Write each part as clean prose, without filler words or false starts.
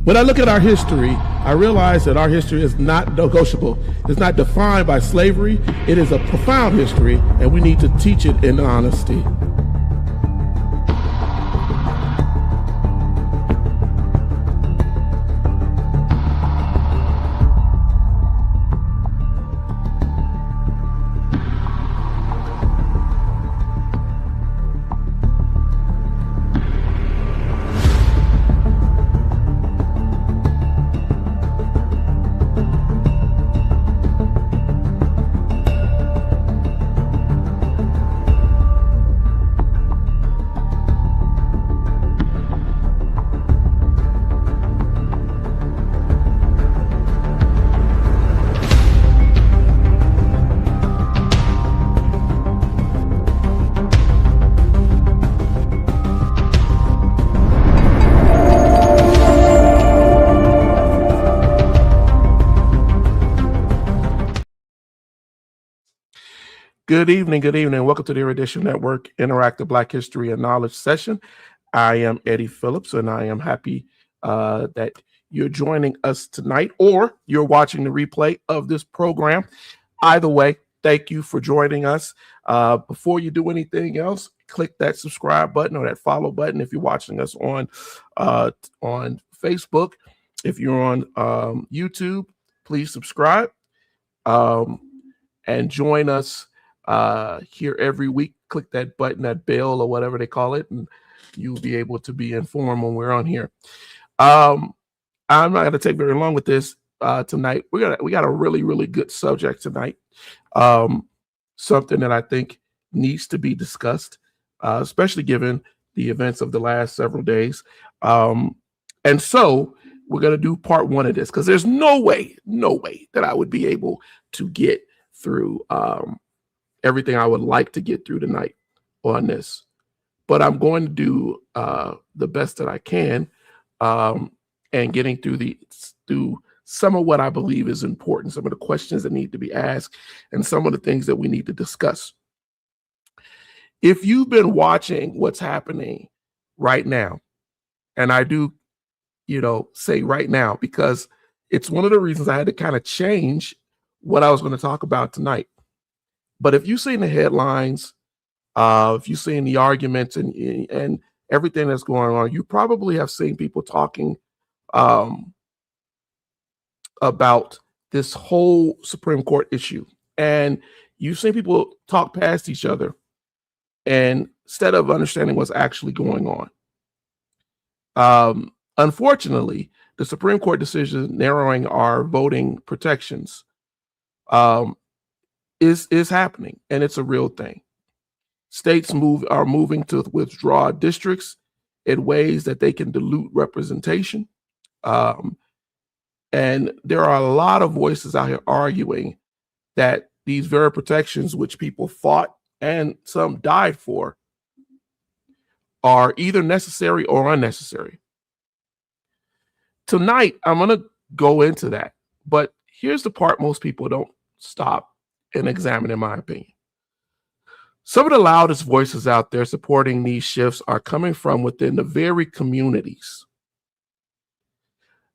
When I look at our history, I realize that our history is not negotiable. It's not defined by slavery. It is a profound history, and we need to teach it in honesty. Good evening, welcome to the Erudition Network Interactive Black History and Knowledge session. I am Eddie Phillips, and I am happy that you're joining us tonight, or you're watching the replay of this program. Either way, thank you for joining us. Before you do anything else, click that subscribe button or that follow button if you're watching us on Facebook. If you're on YouTube, please subscribe and join us here every week. Click that button, that bell or whatever they call it, and you'll be able to be informed when we're on here. I'm not going to take very long with this tonight. We got a really good subject tonight. Something that I think needs to be discussed, especially given the events of the last several days. And so we're going to do part one of this, because there's no way that I would be able to get through everything I would like to get through tonight on this, but I'm going to do the best that I can, and getting through some of what I believe is important, some of the questions that need to be asked, and some of the things that we need to discuss. If you've been watching what's happening right now, and I do, say right now, because it's one of the reasons I had to kind of change what I was going to talk about tonight. But if you've seen the headlines, if you've seen the arguments and everything that's going on, you probably have seen people talking about this whole Supreme Court issue. And you've seen people talk past each other and instead of understanding what's actually going on. Unfortunately, the Supreme Court decision narrowing our voting protections is happening, and it's a real thing. States are moving to withdraw districts in ways that they can dilute representation. And there are a lot of voices out here arguing that these very protections, which people fought and some died for, are either necessary or unnecessary. Tonight, I'm going to go into that, but here's the part most people don't stop and examine, in my opinion. Some of the loudest voices out there supporting these shifts are coming from within the very communities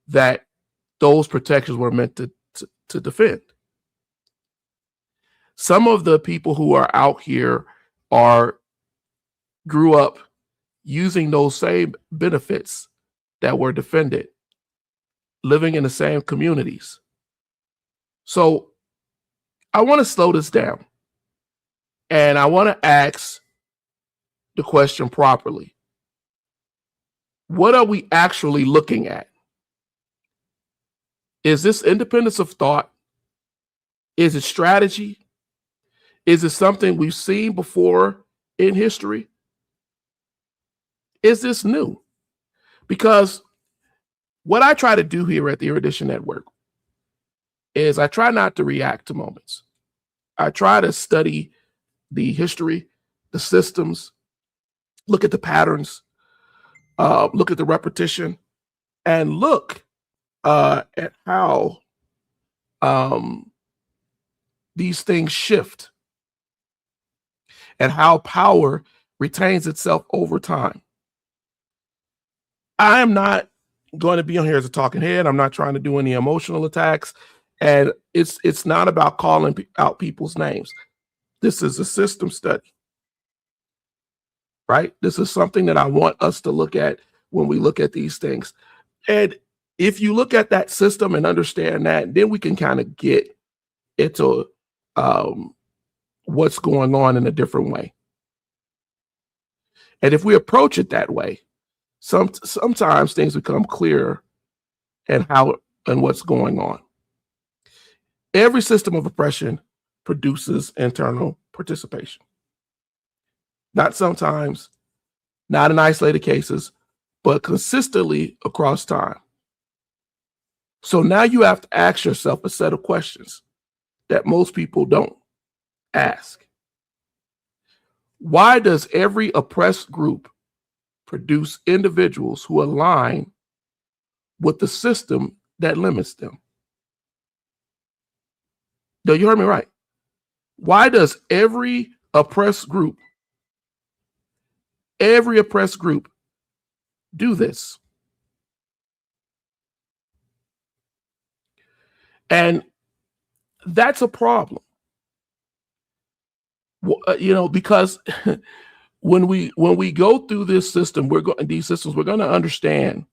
that those protections were meant to defend. Some of the people who are out here grew up using those same benefits that were defended, living in the same communities. So I want to slow this down, and I want to ask the question properly. What are we actually looking at? Is this independence of thought? Is it strategy? Is it something we've seen before in history? Is this new? Because what I try to do here at the Erudition Network is I try not to react to moments. I try to study the history, the systems, look at the patterns, look at the repetition, and look at how these things shift and how power retains itself over time. I am not going to be on here as a talking head. I'm not trying to do any emotional attacks. And it's not about calling out people's names. This is a system study, right? This is something that I want us to look at when we look at these things. And if you look at that system and understand that, then we can kind of get into what's going on in a different way. And if we approach it that way, sometimes things become clearer and what's going on. Every system of oppression produces internal participation. Not sometimes, not in isolated cases, but consistently across time. So now you have to ask yourself a set of questions that most people don't ask. Why does every oppressed group produce individuals who align with the system that limits them? No, you heard me right. Why does every oppressed group do this? And that's a problem. Because when we go through this system, we're going to understand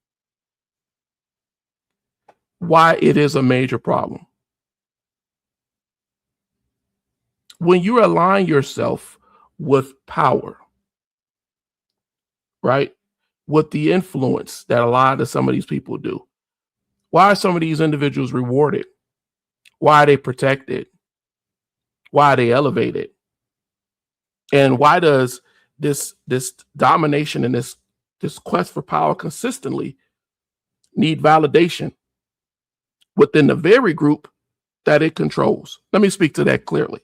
why it is a major problem. When you align yourself with power, right, with the influence that a lot of some of these people do, why are some of these individuals rewarded? Why are they protected? Why are they elevated? And why does this domination and this quest for power consistently need validation within the very group that it controls? Let me speak to that clearly.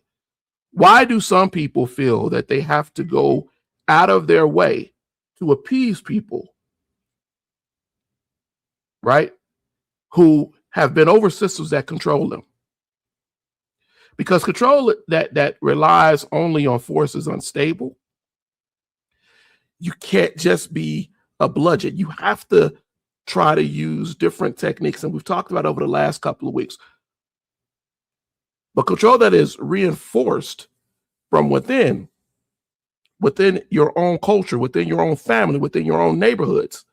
Why do some people feel that they have to go out of their way to appease people, right, who have been over systems that control them? Because control that relies only on force is unstable. You can't just be a bludgeon. You have to try to use different techniques, and we've talked about over the last couple of weeks. But control that is reinforced from within your own culture, within your own family, within your own neighborhoods,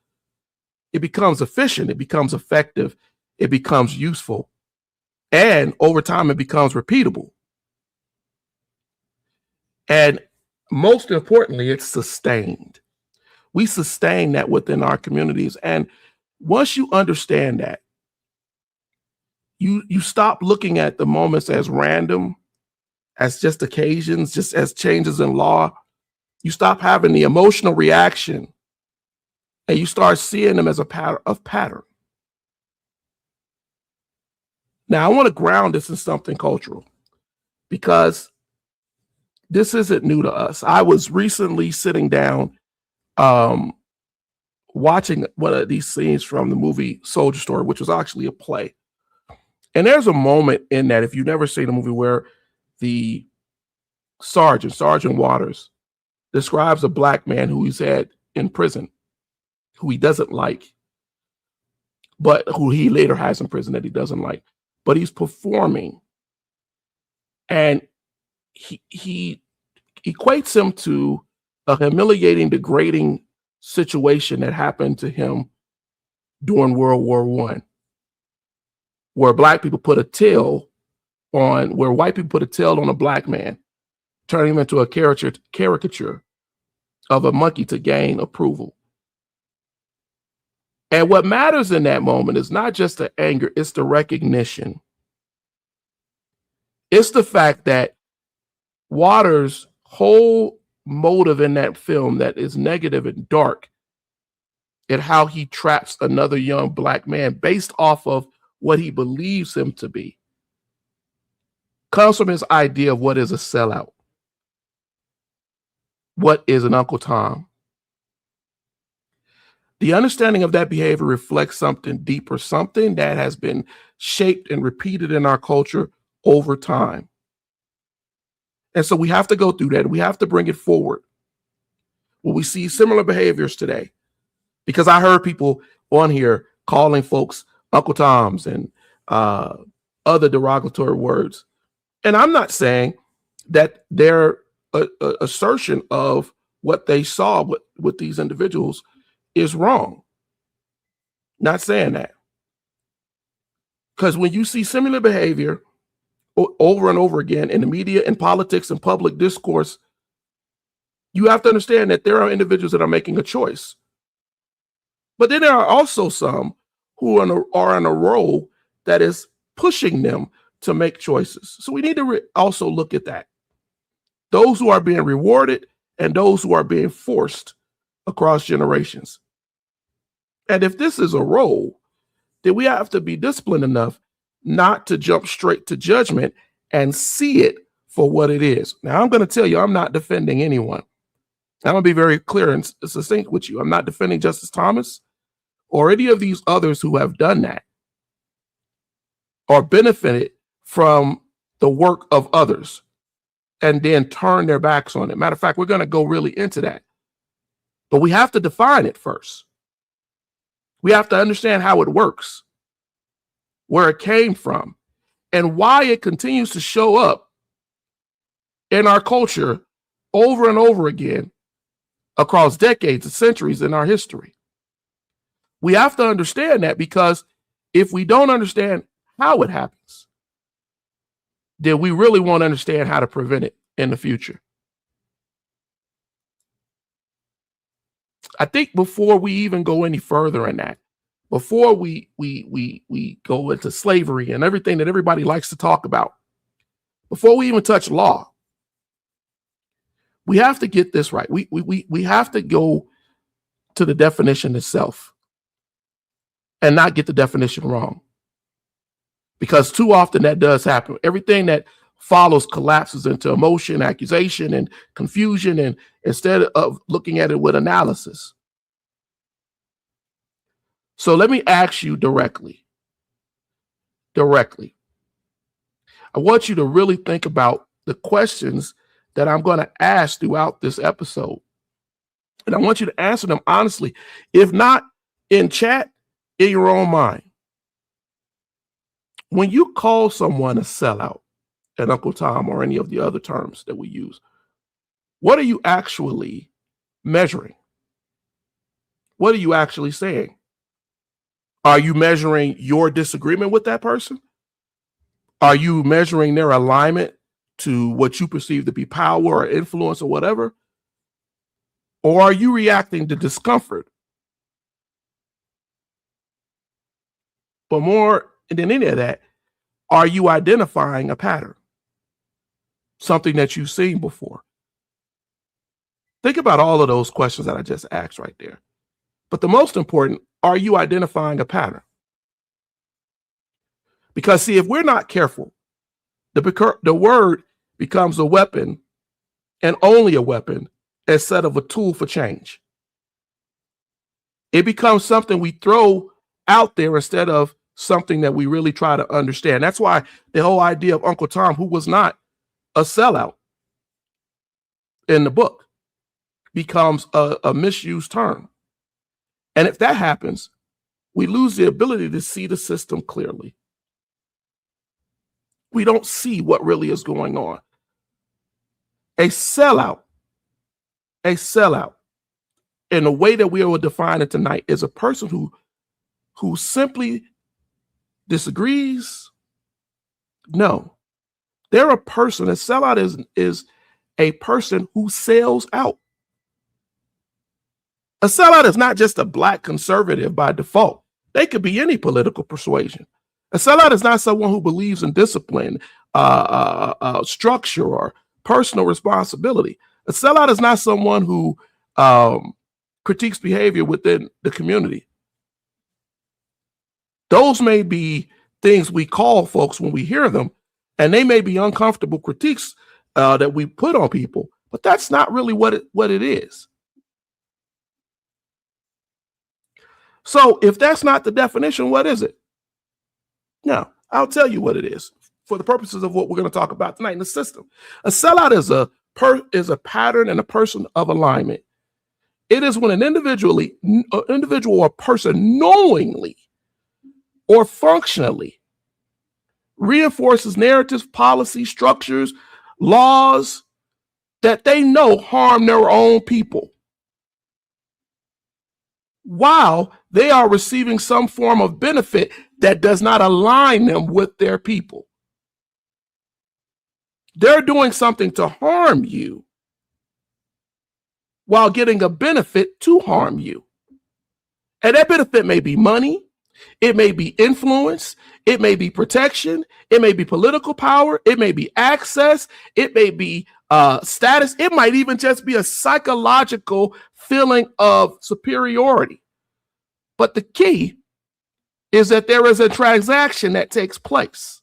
it becomes efficient, it becomes effective, it becomes useful, and over time it becomes repeatable. And most importantly, it's sustained. We sustain that within our communities. And once you understand that, you stop looking at the moments as random, as just occasions, just as changes in law. You stop having the emotional reaction and you start seeing them as a pattern. Now, I want to ground this in something cultural because this isn't new to us. I was recently sitting down watching one of these scenes from the movie Soldier Story, which was actually a play. And there's a moment in that, if you've never seen a movie, where the Sergeant Waters, describes a black man who he's had in prison, who he doesn't like, but who he later has in prison that he doesn't like. But he's performing, and he equates him to a humiliating, degrading situation that happened to him during World War I, where white people put a tail on a black man, turning him into a caricature of a monkey to gain approval. And what matters in that moment is not just the anger, it's the recognition. It's the fact that Waters' whole motive in that film that is negative and dark, and how he traps another young black man based off of what he believes him to be, comes from his idea of what is a sellout. What is an Uncle Tom? The understanding of that behavior reflects something deeper, something that has been shaped and repeated in our culture over time. And so we have to go through that. We have to bring it forward. Well, we see similar behaviors today, because I heard people on here calling folks Uncle Toms and other derogatory words. And I'm not saying that their assertion of what they saw with these individuals is wrong. Not saying that. Because when you see similar behavior over and over again in the media, in politics, and public discourse, you have to understand that there are individuals that are making a choice. But then there are also some who are in a role that is pushing them to make choices. So we need to also look at that. Those who are being rewarded and those who are being forced across generations. And if this is a role, then we have to be disciplined enough not to jump straight to judgment and see it for what it is. Now, I'm going to tell you, I'm not defending anyone. I'm going to be very clear and succinct with you. I'm not defending Justice Thomas or any of these others who have done that or benefited from the work of others and then turn their backs on it. Matter of fact, we're going to go really into that. But we have to define it first. We have to understand how it works, where it came from, and why it continues to show up in our culture over and over again across decades and centuries in our history. We have to understand that, because if we don't understand how it happens, then we really won't understand how to prevent it in the future. I think before we even go any further in that, before we go into slavery and everything that everybody likes to talk about, before we even touch law, we have to get this right. We have to go to the definition itself and not get the definition wrong. Because too often that does happen. Everything that follows collapses into emotion, accusation, and confusion, and instead of looking at it with analysis. So let me ask you directly. I want you to really think about the questions that I'm going to ask throughout this episode. And I want you to answer them honestly. If not in chat, in your own mind. When you call someone a sellout, an Uncle Tom, or any of the other terms that we use, what are you actually measuring? What are you actually saying? Are you measuring your disagreement with that person? Are you measuring their alignment to what you perceive to be power or influence or whatever? Or are you reacting to discomfort? But more than any of that, are you identifying a pattern? Something that you've seen before? Think about all of those questions that I just asked right there. But the most important, are you identifying a pattern? Because see, if we're not careful, the word becomes a weapon, and only a weapon, instead of a tool for change. It becomes something we throw out there instead of something that we really try to understand. That's why the whole idea of Uncle Tom, who was not a sellout in the book, becomes a misused term. And if that happens, we lose the ability to see the system clearly. We don't see what really is going on. A sellout, in the way that we will define it tonight, is a person who simply disagrees. No, they're a person. A sellout is a person who sells out. A sellout is not just a black conservative by default. They could be any political persuasion. A sellout is not someone who believes in discipline, structure, or personal responsibility. A sellout is not someone who critiques behavior within the community. Those may be things we call folks when we hear them, and they may be uncomfortable critiques that we put on people, but that's not really what it is. So if that's not the definition, what is it? No, I'll tell you what it is for the purposes of what we're going to talk about tonight in the system. A sellout is a pattern and a person of alignment. It is when an individual or person knowingly or functionally reinforces narratives, policies, structures, laws that they know harm their own people, while they are receiving some form of benefit that does not align them with their people. They're doing something to harm you while getting a benefit to harm you. And that benefit may be money, it may be influence, it may be protection, it may be political power, it may be access, it may be status, it might even just be a psychological feeling of superiority. But the key is that there is a transaction that takes place.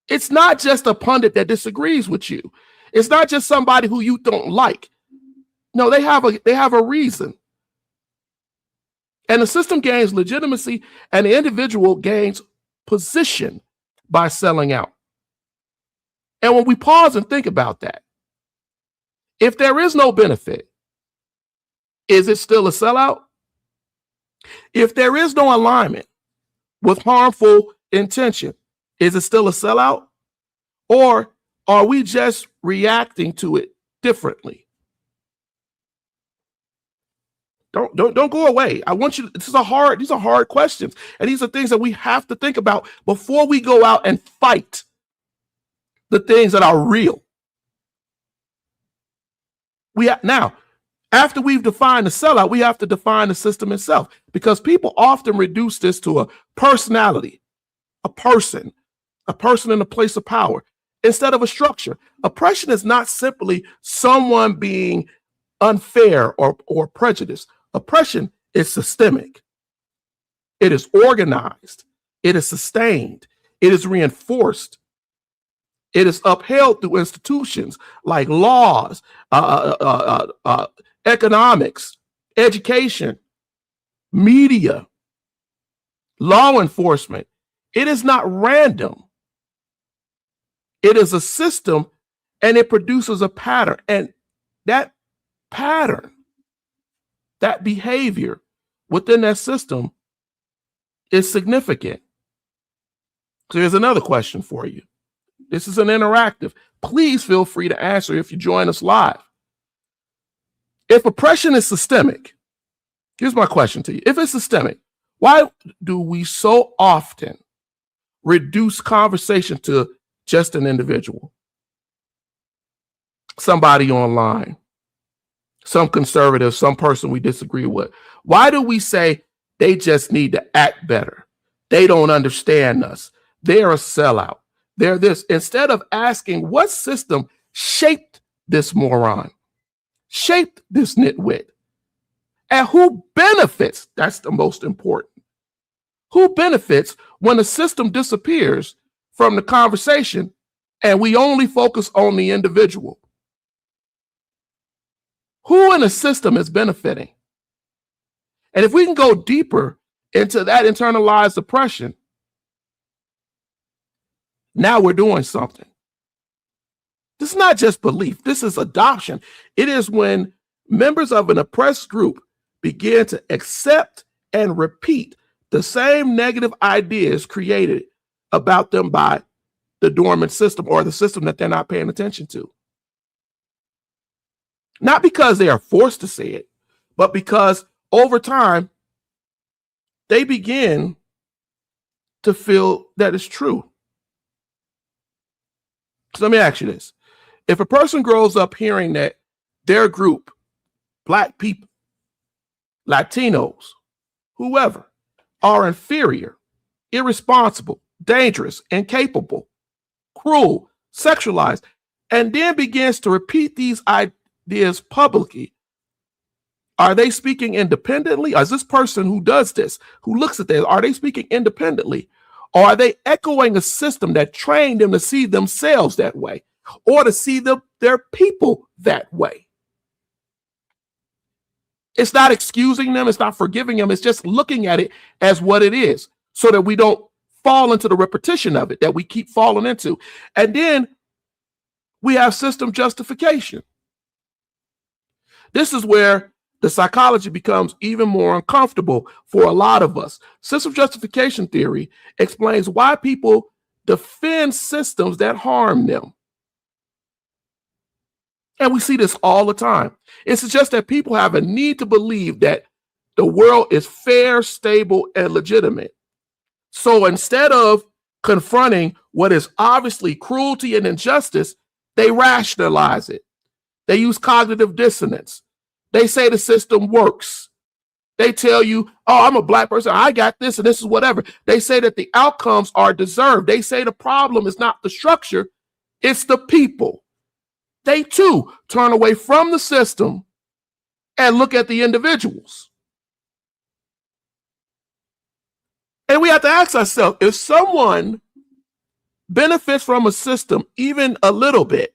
It's not just a pundit that disagrees with you. It's not just somebody who you don't like. No, they have a reason. And the system gains legitimacy and the individual gains position by selling out. And when we pause and think about that, if there is no benefit, is it still a sellout? If there is no alignment with harmful intention, is it still a sellout? Or are we just reacting to it differently? Don't go away. I want you to, these are hard questions. And these are things that we have to think about before we go out and fight the things that are real. Now, after we've defined the sellout, we have to define the system itself, because people often reduce this to a personality, a person in a place of power, instead of a structure. Oppression is not simply someone being unfair or prejudiced. Oppression is systemic. It is organized. It is sustained. It is reinforced. It is upheld through institutions like laws, economics, education, media, law enforcement. It is not random. It is a system, and it produces a pattern. And that pattern, that behavior within that system is significant. So here's another question for you. This is an interactive. Please feel free to answer if you join us live. If oppression is systemic, here's my question to you. If it's systemic, why do we so often reduce conversation to just an individual? Somebody online, some conservative, some person we disagree with. Why do we say they just need to act better? They don't understand us. They're a sellout. They're this. Instead of asking what system shaped this moron, shaped this nitwit, and who benefits? That's the most important. Who benefits when the system disappears from the conversation and we only focus on the individual? Who in the system is benefiting? And if we can go deeper into that internalized oppression, now we're doing something. This is not just belief. This is adoption. It is when members of an oppressed group begin to accept and repeat the same negative ideas created about them by the dormant system or the system that they're not paying attention to. Not because they are forced to say it, but because over time, they begin to feel that it's true. So let me ask you this. If a person grows up hearing that their group, Black people, Latinos, whoever, are inferior, irresponsible, dangerous, incapable, cruel, sexualized, and then begins to repeat these ideas publicly, are they speaking independently? Is this person who does this, who looks at this, are they speaking independently? Or are they echoing a system that trained them to see themselves that way or to see their people that way? It's not excusing them. It's not forgiving them. It's just looking at it as what it is so that we don't fall into the repetition of it that we keep falling into. And then we have system justification. This is where the psychology becomes even more uncomfortable for a lot of us. System justification theory explains why people defend systems that harm them. And we see this all the time. It suggests that people have a need to believe that the world is fair, stable, and legitimate. So instead of confronting what is obviously cruelty and injustice, they rationalize it. They use cognitive dissonance. They say the system works. They tell you, oh, I'm a black person, I got this, and this is whatever. They say that the outcomes are deserved. They say the problem is not the structure, it's the people. They too turn away from the system and look at the individuals. And we have to ask ourselves, if someone benefits from a system even a little bit,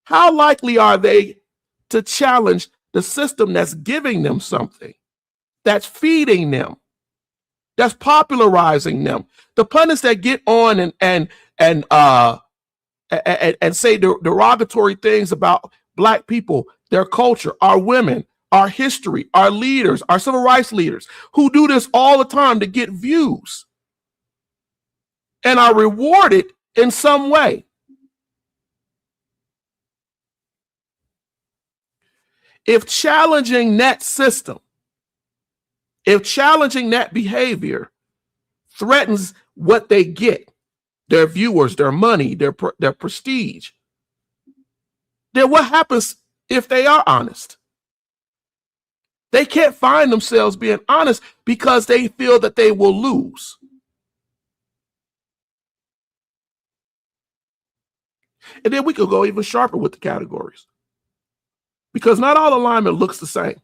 how likely are they to challenge the system that's giving them something, that's feeding them, that's popularizing them? The pundits that get on and say derogatory things about Black people, their culture, our women, our history, our leaders, our civil rights leaders, who do this all the time to get views and are rewarded in some way. If challenging that system, if challenging that behavior threatens what they get, their viewers, their money, their prestige, then what happens if they are honest? They can't find themselves being honest because they feel that they will lose. And then we could go even sharper with the categories, because not all alignment looks the same.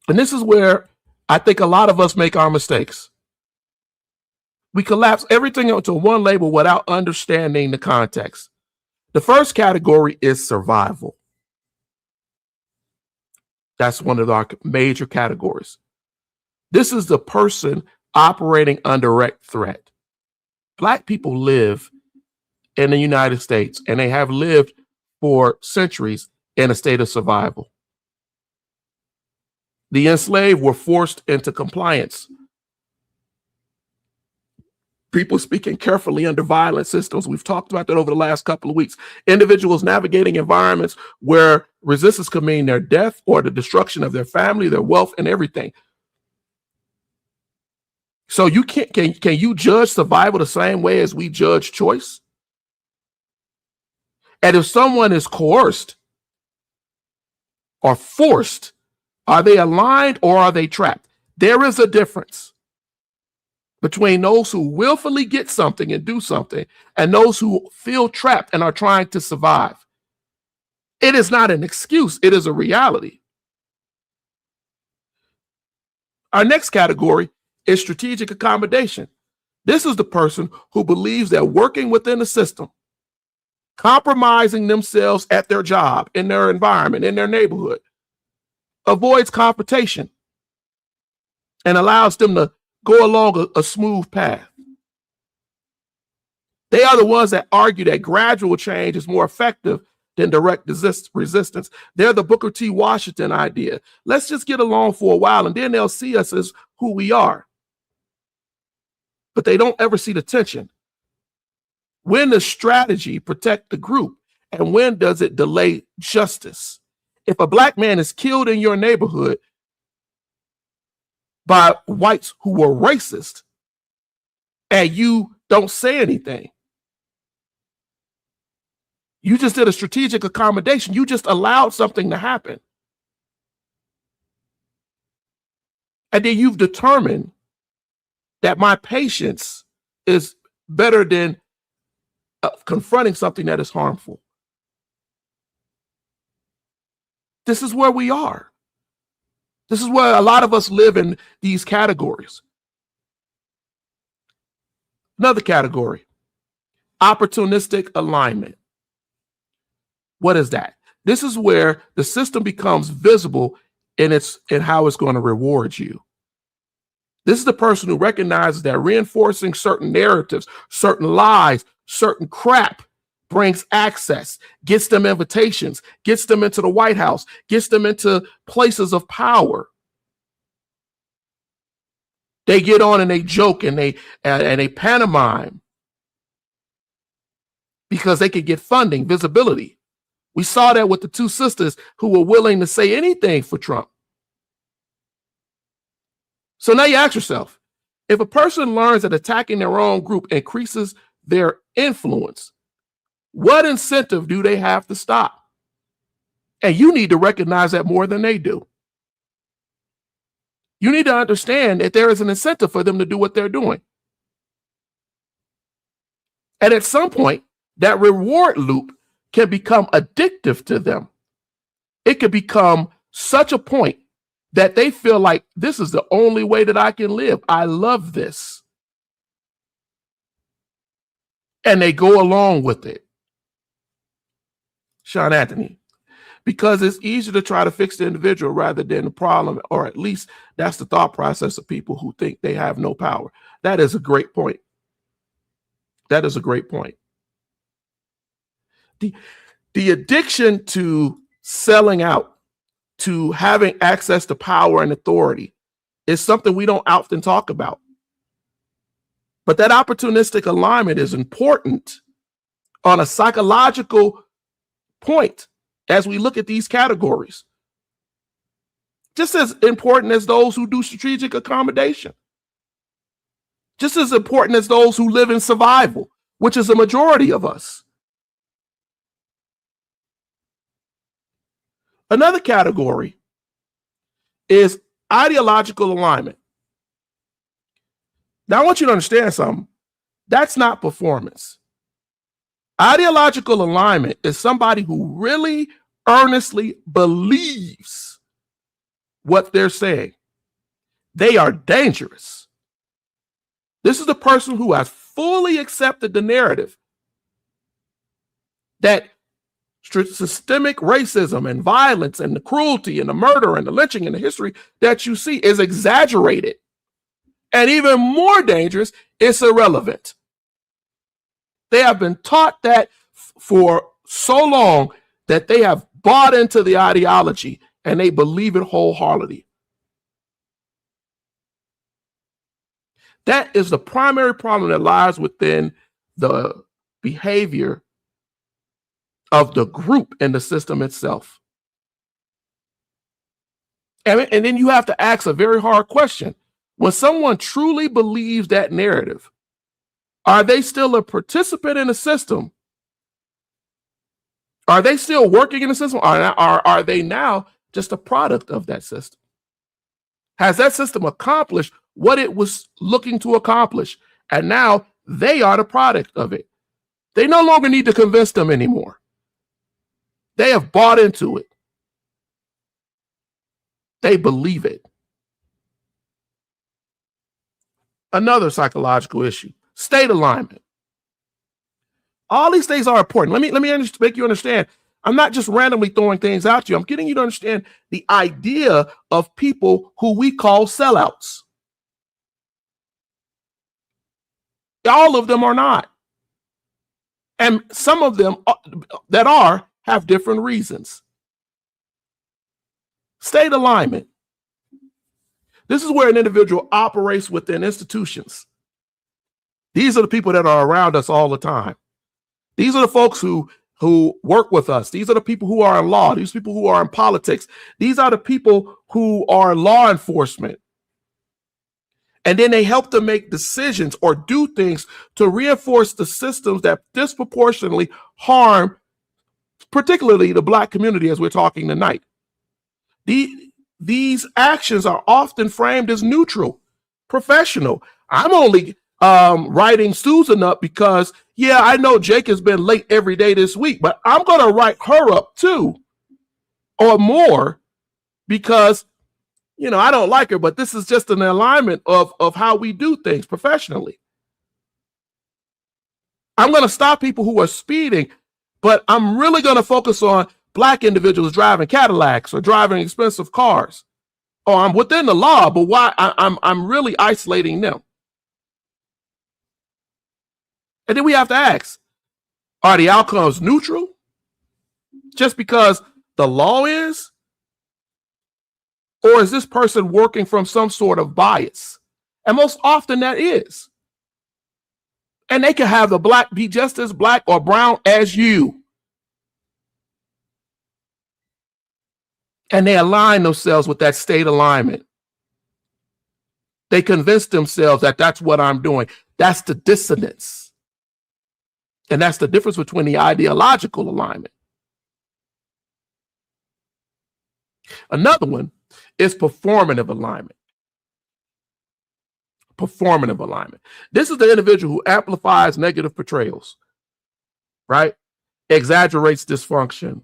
And this is where I think a lot of us make our mistakes. We collapse everything into one label without understanding the context. The first category is survival. That's one of our major categories. This is the person operating under direct threat. Black people live in the United States, and they have lived for centuries in a state of survival. The enslaved were forced into compliance. People speaking carefully under violent systems. We've talked about that over the last couple of weeks. Individuals navigating environments where resistance could mean their death or the destruction of their family, their wealth, and everything. So you can't, can you judge survival the same way as we judge choice? And if someone is coerced or forced, are they aligned or are they trapped? There is a difference between those who willfully get something and do something and those who feel trapped and are trying to survive. It is not an excuse, it is a reality. Our next category is strategic accommodation. This is the person who believes that working within the system, compromising themselves at their job, in their environment, in their neighborhood, avoids confrontation and allows them to go along a smooth path. They are the ones that argue that gradual change is more effective than direct resistance. They're the Booker T. Washington idea. Let's just get along for a while and then they'll see us as who we are. But they don't ever see the tension. When does strategy protect the group and when does it delay justice? If a Black man is killed in your neighborhood by whites who were racist and you don't say anything, you just did a strategic accommodation. You just allowed something to happen. And then you've determined that my patience is better than confronting something that is harmful. This is where we are. This is where a lot of us live in these categories. Another category, opportunistic alignment. What is that? This is where the system becomes visible in how it's going to reward you. This is the person who recognizes that reinforcing certain narratives, certain lies, certain crap brings access, gets them invitations, gets them into the White House, gets them into places of power. They get on and they joke and they pantomime because they could get funding, visibility. We saw that with the two sisters who were willing to say anything for Trump. So now you ask yourself, if a person learns that attacking their own group increases their influence, what incentive do they have to stop? And you need to recognize that more than they do. You need to understand that there is an incentive for them to do what they're doing. And at some point, that reward loop can become addictive to them. It could become such a point that they feel like this is the only way that I can live. I love this. And they go along with it. Sean Anthony, because it's easier to try to fix the individual rather than the problem, or at least that's the thought process of people who think they have no power. That is a great point. That is a great point. The addiction to selling out, to having access to power and authority, is something we don't often talk about. But that opportunistic alignment is important on a psychological point as we look at these categories. Just as important as those who do strategic accommodation. Just as important as those who live in survival, which is a majority of us. Another category is ideological alignment. Now, I want you to understand something. That's not performance. Ideological alignment is somebody who really earnestly believes what they're saying. They are dangerous. This is the person who has fully accepted the narrative that systemic racism and violence and the cruelty and the murder and the lynching and the history that you see is exaggerated. And even more dangerous, it's irrelevant. They have been taught that for so long that they have bought into the ideology and they believe it wholeheartedly. That is the primary problem that lies within the behavior of the group and the system itself. And then you have to ask a very hard question. When someone truly believes that narrative, are they still a participant in the system? Are they still working in the system? Or are they now just a product of that system? Has that system accomplished what it was looking to accomplish? And now they are the product of it. They no longer need to convince them anymore. They have bought into it. They believe it. Another psychological issue, state alignment. All these things are important. Let me make you understand. I'm not just randomly throwing things out to you. I'm getting you to understand the idea of people who we call sellouts. All of them are not. And some of them that are have different reasons. State alignment. This is where an individual operates within institutions. These are the people that are around us all the time. These are the folks who work with us. These are the people who are in law. These people who are in politics. These are the people who are law enforcement. And then they help to make decisions or do things to reinforce the systems that disproportionately harm, particularly the Black community as we're talking tonight. These actions are often framed as neutral, professional. I'm only writing Susan up because, yeah, I know Jake has been late every day this week, but I'm going to write her up too, or more, because, you know, I don't like her, but this is just an alignment of how we do things professionally. I'm going to stop people who are speeding, but I'm really going to focus on Black individuals driving Cadillacs or driving expensive cars. Oh, I'm within the law, but why? I'm really isolating them. And then we have to ask, Are the outcomes neutral just because the law is? Or is this person working from some sort of bias? And most often that is. And they can have the black be just as black or brown as you. And they align themselves with that state alignment. They convince themselves that that's what I'm doing. That's the dissonance. And that's the difference between the ideological alignment. Another one is performative alignment. Performative alignment. This is the individual who amplifies negative portrayals, right? Exaggerates dysfunction,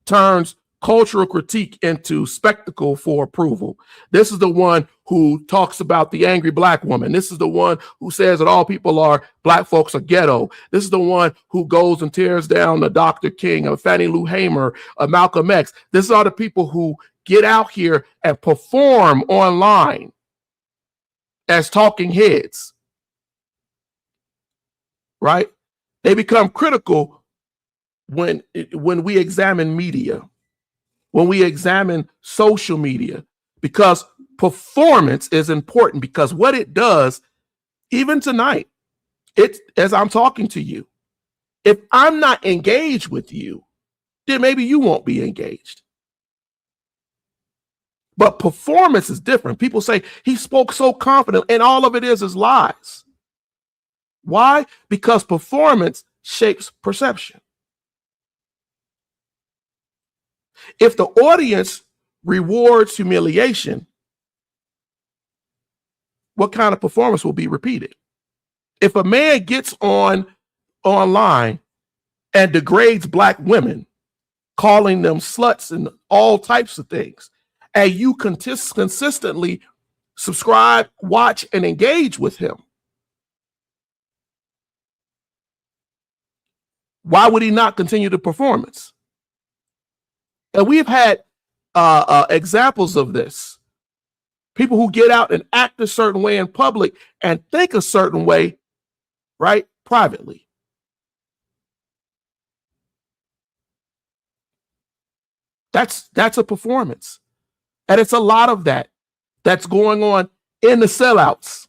turns cultural critique into spectacle for approval. This is the one who talks about the angry black woman. This is the one who says that all black folks are ghetto. This is the one who goes and tears down a Dr. King, a Fannie Lou Hamer, a Malcolm X. These are the people who get out here and perform online as talking heads, right? They become critical when we examine media, when we examine social media, because performance is important. Because what it does, even tonight, it's as I'm talking to you, if I'm not engaged with you, then maybe you won't be engaged. But performance is different. People say he spoke so confident, and all of it is lies. Why? Because performance shapes perception. If the audience rewards humiliation, what kind of performance will be repeated? If a man gets online and degrades black women, calling them sluts and all types of things, and you consistently subscribe, watch, and engage with him, why would he not continue the performance? And we've had examples of this. People who get out and act a certain way in public and think a certain way, right, privately. That's a performance. And it's a lot of that's going on in the sellouts.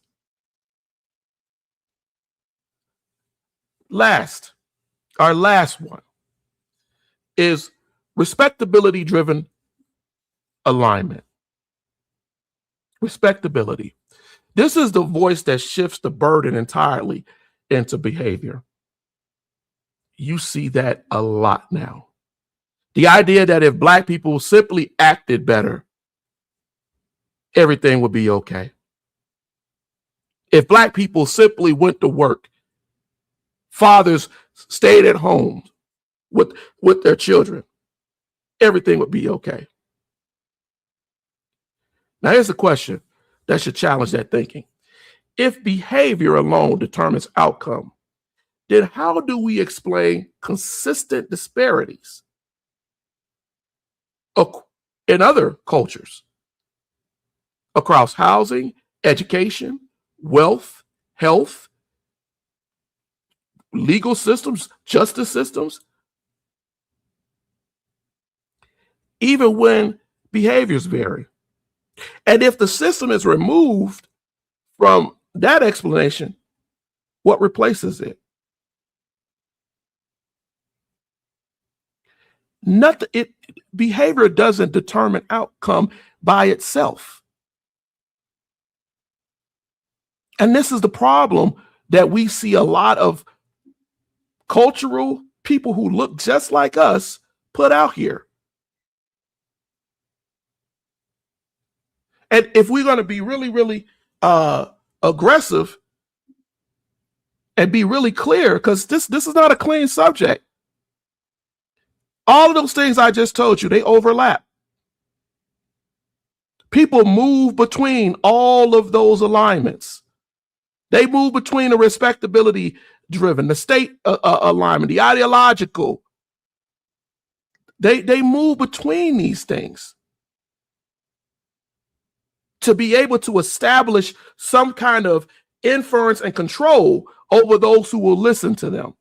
Our last one is respectability-driven alignment. Respectability. This is the voice that shifts the burden entirely into behavior. You see that a lot now. The idea that if black people simply acted better, everything would be okay. If black people simply went to work, fathers stayed at home with their children, everything would be okay. Now, here's a question that should challenge that thinking. If behavior alone determines outcome, then how do we explain consistent disparities in other cultures across housing, education, wealth, health, legal systems, justice systems, even when behaviors vary? And if the system is removed from that explanation, what replaces it? Behavior doesn't determine outcome by itself. And this is the problem that we see a lot of cultural people who look just like us put out here. And if we're going to be really, really aggressive and be really clear, because this is not a clean subject. All of those things I just told you, they overlap. People move between all of those alignments. They move between the respectability driven, the state alignment, the ideological. They move between these things to be able to establish some kind of inference and control over those who will listen to them.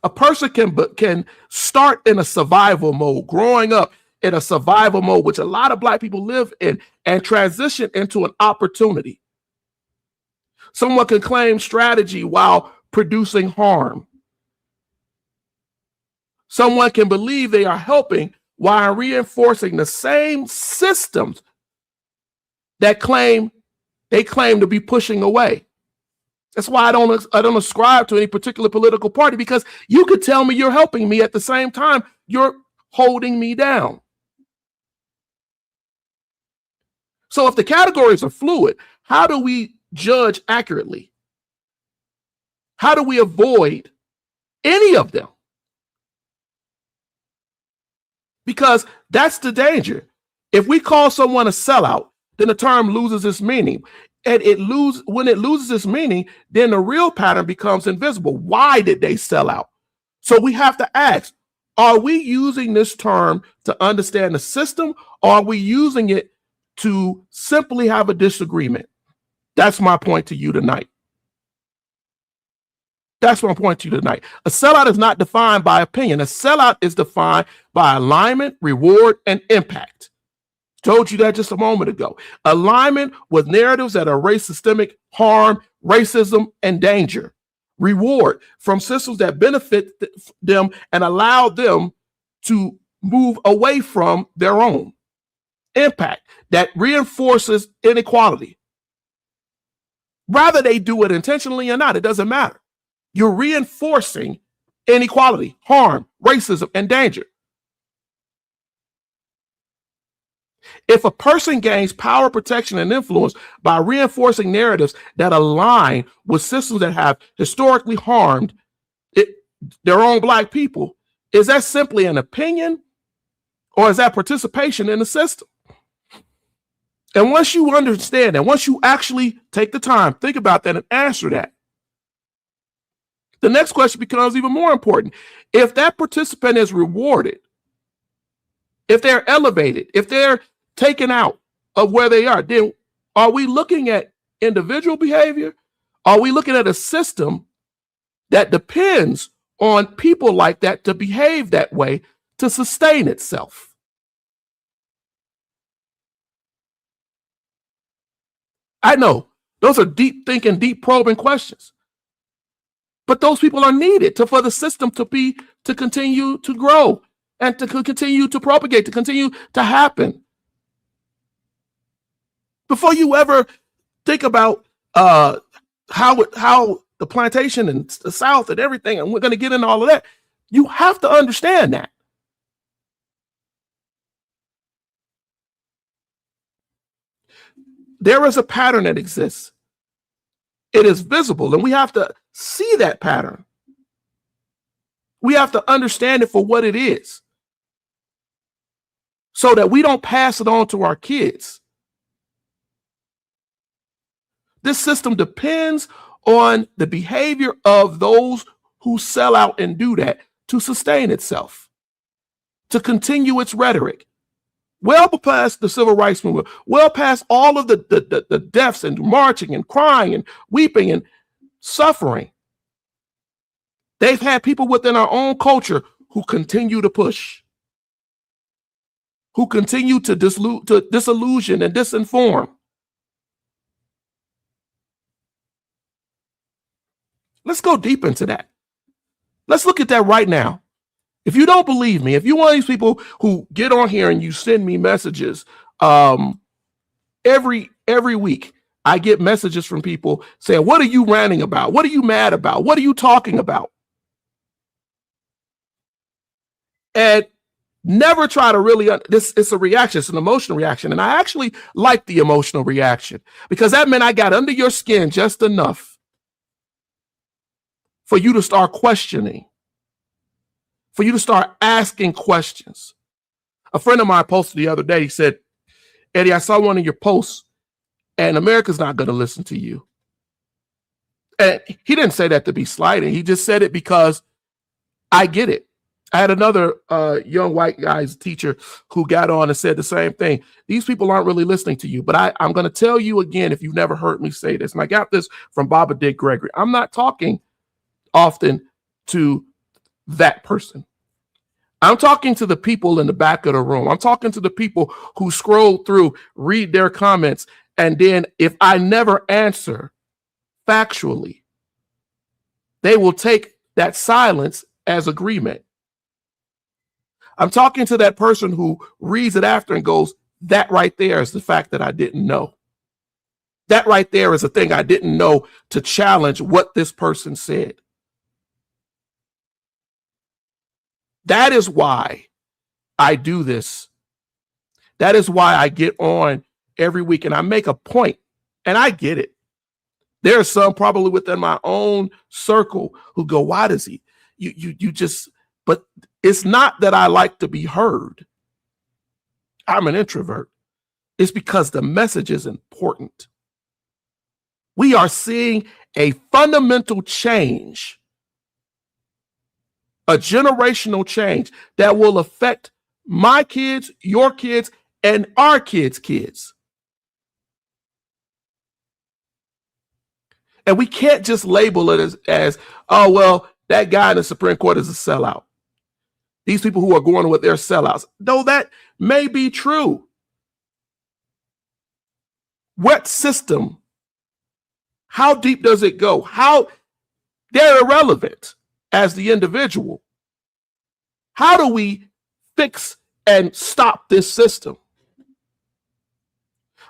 A person can start in a survival mode, growing up in a survival mode, which a lot of Black people live in, and transition into an opportunity. Someone can claim strategy while producing harm. Someone can believe they are helping while reinforcing the same systems that they claim to be pushing away. That's why I don't ascribe to any particular political party, because you could tell me you're helping me, at the same time you're holding me down. So if the categories are fluid, how do we judge accurately? How do we avoid any of them? Because that's the danger. If we call someone a sellout, then the term loses its meaning. And when it loses its meaning, then the real pattern becomes invisible. Why did they sell out? So we have to ask, are we using this term to understand the system, or are we using it to simply have a disagreement? That's my point to you tonight. That's my point to you tonight. A sellout is not defined by opinion. A sellout is defined by alignment, reward, and impact. Told you that just a moment ago. Alignment with narratives that erase systemic harm, racism, and danger. Reward from systems that benefit them and allow them to move away from their own. Impact that reinforces inequality. Whether they do it intentionally or not, it doesn't matter. You're reinforcing inequality, harm, racism, and danger. If a person gains power, protection, and influence by reinforcing narratives that align with systems that have historically harmed their own Black people, is that simply an opinion, or is that participation in the system? And once you understand that, once you actually take the time, think about that and answer that, the next question becomes even more important. If that participant is rewarded, if they're elevated, if they're taken out of where they are, then are we looking at individual behavior? Are we looking at a system that depends on people like that to behave that way to sustain itself? I know those are deep thinking, deep probing questions, but those people are needed for the system to continue to grow and to continue to propagate, to continue to happen. Before you ever think about how the plantation and the South and everything, and we're going to get into all of that, you have to understand that. There is a pattern that exists. It is visible, and we have to see that pattern. We have to understand it for what it is, so that we don't pass it on to our kids. This system depends on the behavior of those who sell out and do that to sustain itself, to continue its rhetoric. Well past the civil rights movement, well past all of the deaths and marching and crying and weeping and suffering. They've had people within our own culture who continue to push, who continue to disillusion and disinform. Let's go deep into that. Let's look at that right now. If you don't believe me, if you're one of these people who get on here and you send me messages, every week I get messages from people saying, what are you ranting about? What are you mad about? What are you talking about? And never try to really, it's a reaction, it's an emotional reaction. And I actually like the emotional reaction, because that meant I got under your skin just enough for you to start questioning, for you to start asking questions. A friend of mine posted the other day, he said, Eddie, I saw one of your posts and America's not going to listen to you. And he didn't say that to be slighting. He just said it because I get it. I had another young white guy's teacher who got on and said the same thing. These people aren't really listening to you. But I'm going to tell you again, if you've never heard me say this, and I got this from Baba Dick Gregory, I'm not talking often to that person. I'm talking to the people in the back of the room. I'm talking to the people who scroll through, read their comments, and then if I never answer factually, they will take that silence as agreement. I'm talking to that person who reads it after and goes, that right there is the fact that I didn't know. That right there is a thing I didn't know to challenge what this person said. That is why I do this. That is why I get on every week and I make a point, and I get it. There are some probably within my own circle who go, why does he? You just, but it's not that I like to be heard. I'm an introvert. It's because the message is important. We are seeing a fundamental change, a generational change that will affect my kids, your kids, and our kids' kids. And we can't just label it as, oh, well, that guy in the Supreme Court is a sellout. These people who are going with their sellouts. Though that may be true. What system? How deep does it go? How they're irrelevant as the individual. How do we fix and stop this system?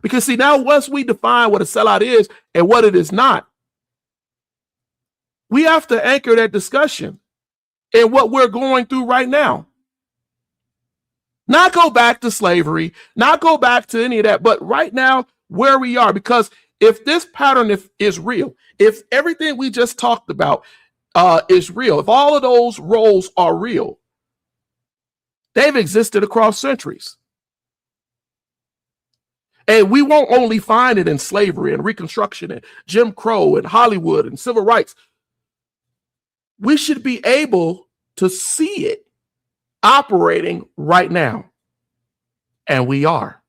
Because see, now once we define what a sellout is and what it is not, we have to anchor that discussion in what we're going through right now. Not go back to slavery, not go back to any of that, but right now where we are. Because if this pattern is real, if everything we just talked about is real, if all of those roles are real, they've existed across centuries. And we won't only find it in slavery and Reconstruction and Jim Crow and Hollywood and civil rights. We should be able to see it operating right now. And we are.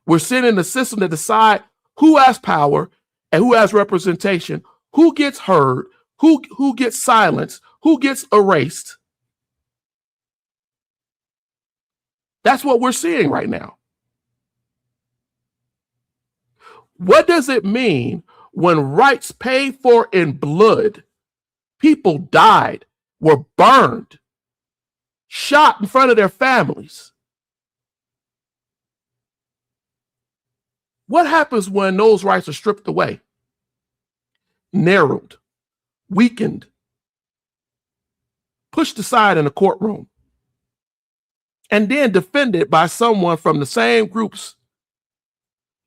We're sitting in a system to decide who has power and who has representation, who gets heard, who gets silenced, who gets erased. That's what we're seeing right now. What does it mean when rights paid for in blood, people died, were burned, shot in front of their families? What happens when those rights are stripped away, narrowed, weakened, pushed aside in a courtroom, and then defended by someone from the same groups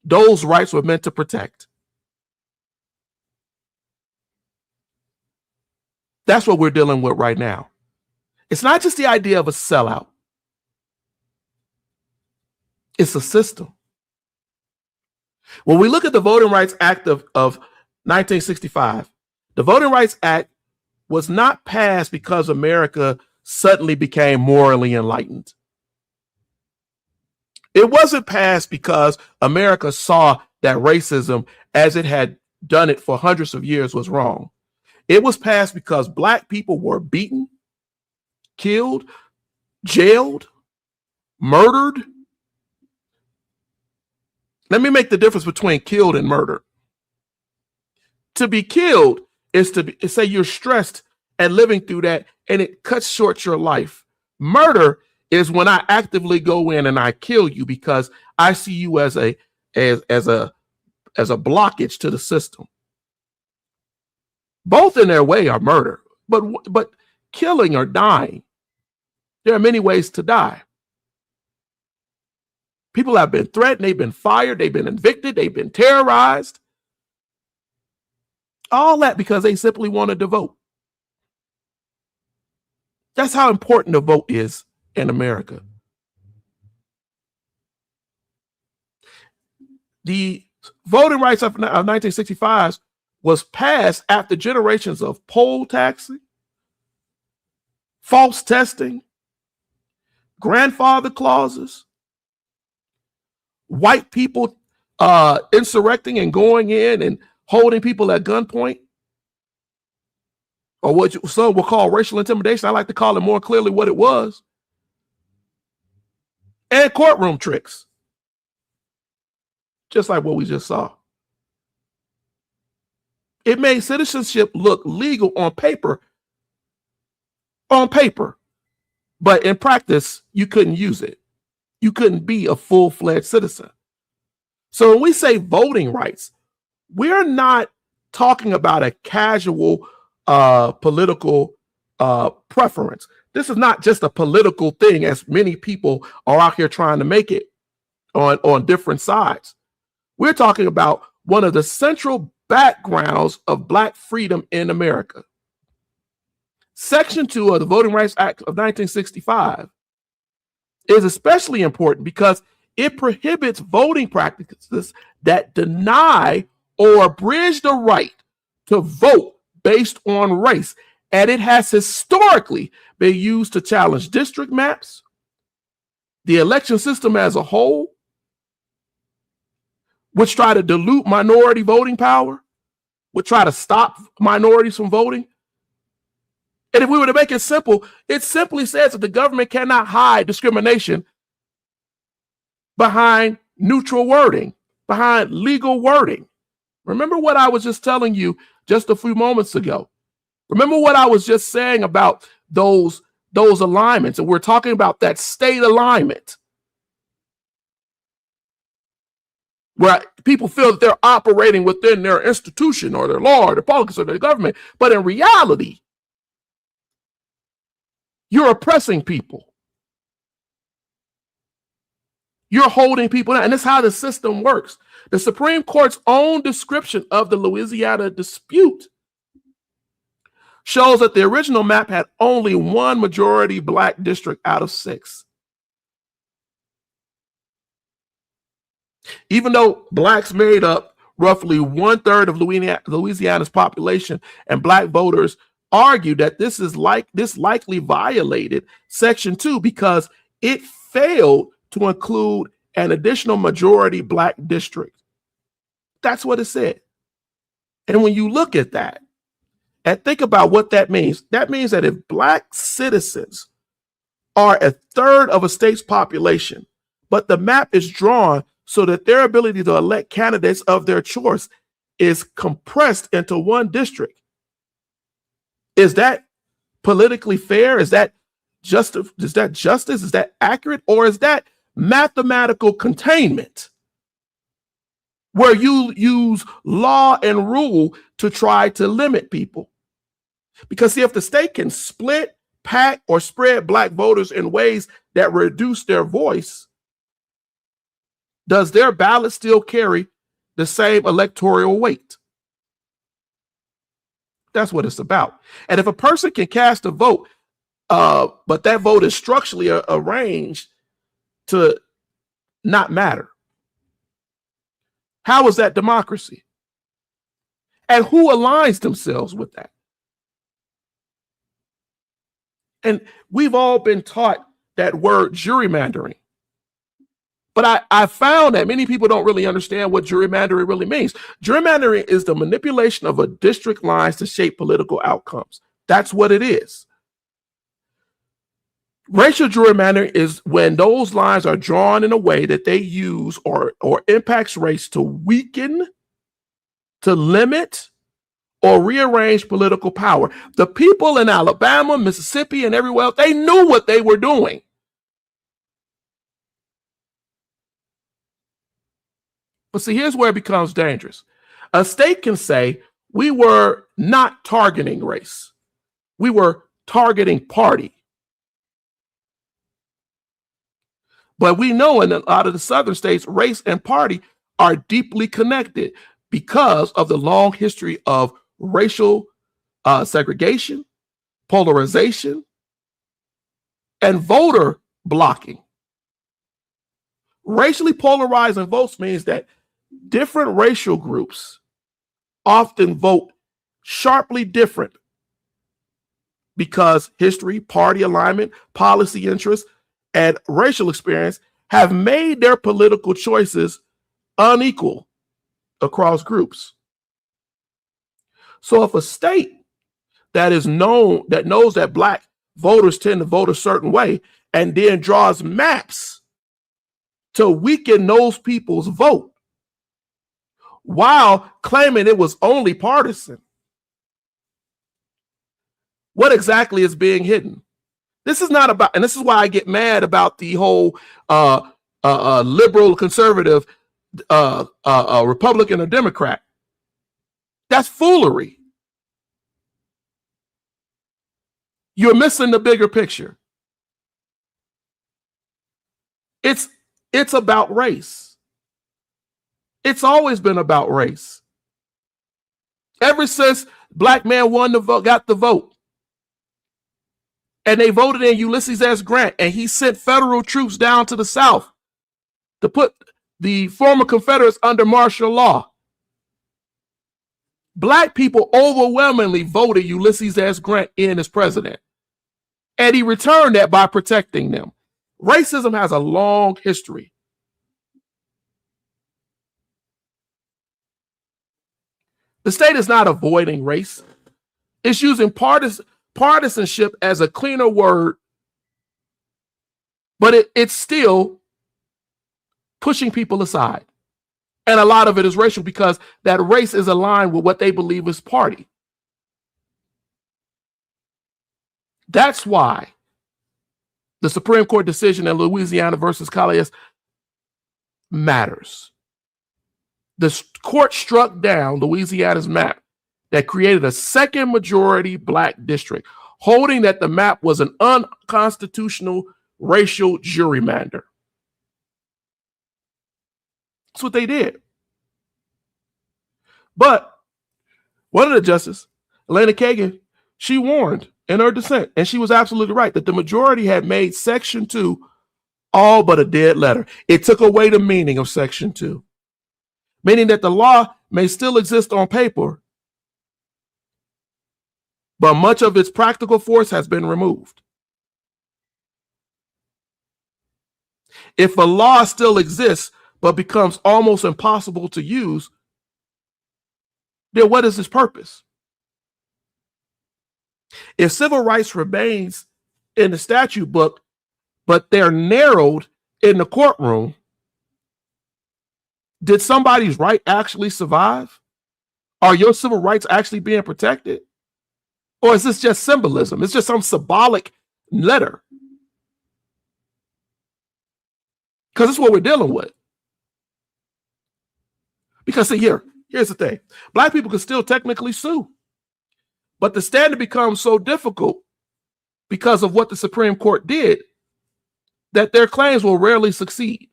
those rights were meant to protect? That's what we're dealing with right now. It's not just the idea of a sellout. It's a system. When we look at the Voting Rights Act of 1965, the Voting Rights Act was not passed because America suddenly became morally enlightened. It wasn't passed because America saw that racism, as it had done it for hundreds of years, was wrong. It was passed because Black people were beaten, killed, jailed, murdered. Let me make the difference between killed and murdered. To be killed is to say you're stressed and living through that, and it cuts short your life. Murder is when I actively go in and I kill you because I see you as a blockage to the system. Both in their way are murder, but killing or dying, there are many ways to die. People have been threatened, they've been fired, they've been evicted, they've been terrorized. All that because they simply wanted to vote. That's how important the vote is in America. The Voting Rights Act of 1965 was passed after generations of poll taxing, false testing, grandfather clauses, white people insurrecting and going in and holding people at gunpoint. or what some will call racial intimidation. I like to call it more clearly what it was. And courtroom tricks. Just like what we just saw. It made citizenship look legal on paper. But in practice, you couldn't use it. You couldn't be a full-fledged citizen. So when we say voting rights, we're not talking about a casual political preference. This is not just a political thing, as many people are out here trying to make it on different sides. We're talking about one of the central backgrounds of Black freedom in America. Section 2 of the Voting Rights Act of 1965 is especially important because it prohibits voting practices that deny or abridge the right to vote based on race. And it has historically been used to challenge district maps, the election system as a whole, which try to dilute minority voting power, which try to stop minorities from voting. And if we were to make it simple, it simply says that the government cannot hide discrimination behind neutral wording, behind legal wording. Remember what I was just telling you just a few moments ago. Remember what I was just saying about those alignments, and we're talking about that state alignment, where people feel that they're operating within their institution or their law or their politics or their government, but in reality, you're oppressing people. You're holding people down, and that's how the system works. The Supreme Court's own description of the Louisiana dispute shows that the original map had only one majority Black district out of 6. Even though Blacks made up roughly 1/3 of Louisiana's population, and Black voters argued that this likely violated Section 2 because it failed to include an additional majority Black district. That's what it said. And when you look at that and think about what that means that if Black citizens are 1/3 of a state's population, but the map is drawn so that their ability to elect candidates of their choice is compressed into one district, is that politically fair? Is that justice? Is that accurate? Or is that mathematical containment, where you use law and rule to try to limit people? Because see, if the state can split, pack, or spread Black voters in ways that reduce their voice, does their ballot still carry the same electoral weight? That's what it's about. And if a person can cast a vote, but that vote is structurally arranged to not matter, how is that democracy? And who aligns themselves with that? And we've all been taught that word gerrymandering. But I found that many people don't really understand what gerrymandering really means. Gerrymandering is the manipulation of a district lines to shape political outcomes. That's what it is. Racial gerrymandering is when those lines are drawn in a way that they use or impacts race to weaken, to limit, or rearrange political power. The people in Alabama, Mississippi, and everywhere else, they knew what they were doing. But see, here's where it becomes dangerous. A state can say, we were not targeting race. We were targeting party. But we know in a lot of the southern states, race and party are deeply connected because of the long history of racial segregation, polarization, and voter blocking. Racially polarizing votes means that different racial groups often vote sharply different because history, party alignment, policy interests, and racial experience have made their political choices unequal across groups. So if a state that knows that black voters tend to vote a certain way, and then draws maps to weaken those people's vote while claiming it was only partisan. What exactly is being hidden? This is not about, and this is why I get mad about the whole liberal, conservative, Republican or Democrat. That's foolery. You're missing the bigger picture. It's about race. It's always been about race. Ever since black man won the vote, got the vote, and they voted in Ulysses S. Grant, and he sent federal troops down to the South to put the former Confederates under martial law. Black people overwhelmingly voted Ulysses S. Grant in as president, and he returned that by protecting them. Racism has a long history. The state is not avoiding race. It's using partisanship as a cleaner word, but it's still pushing people aside. And a lot of it is racial because that race is aligned with what they believe is party. That's why the Supreme Court decision in Louisiana versus Callais matters. The court struck down Louisiana's map that created a second majority black district, holding that the map was an unconstitutional racial gerrymander. That's what they did. But one of the justices, Elena Kagan, she warned in her dissent, and she was absolutely right, that the majority had made Section 2 all but a dead letter. It took away the meaning of Section 2, meaning that the law may still exist on paper, but much of its practical force has been removed. If a law still exists but becomes almost impossible to use, then what is its purpose? If civil rights remains in the statute book, but they're narrowed in the courtroom, did somebody's right actually survive? Are your civil rights actually being protected? Or is this just symbolism? It's just some symbolic letter. Because that's what we're dealing with. Because see, here's the thing. Black people can still technically sue, but the standard becomes so difficult because of what the Supreme Court did that their claims will rarely succeed.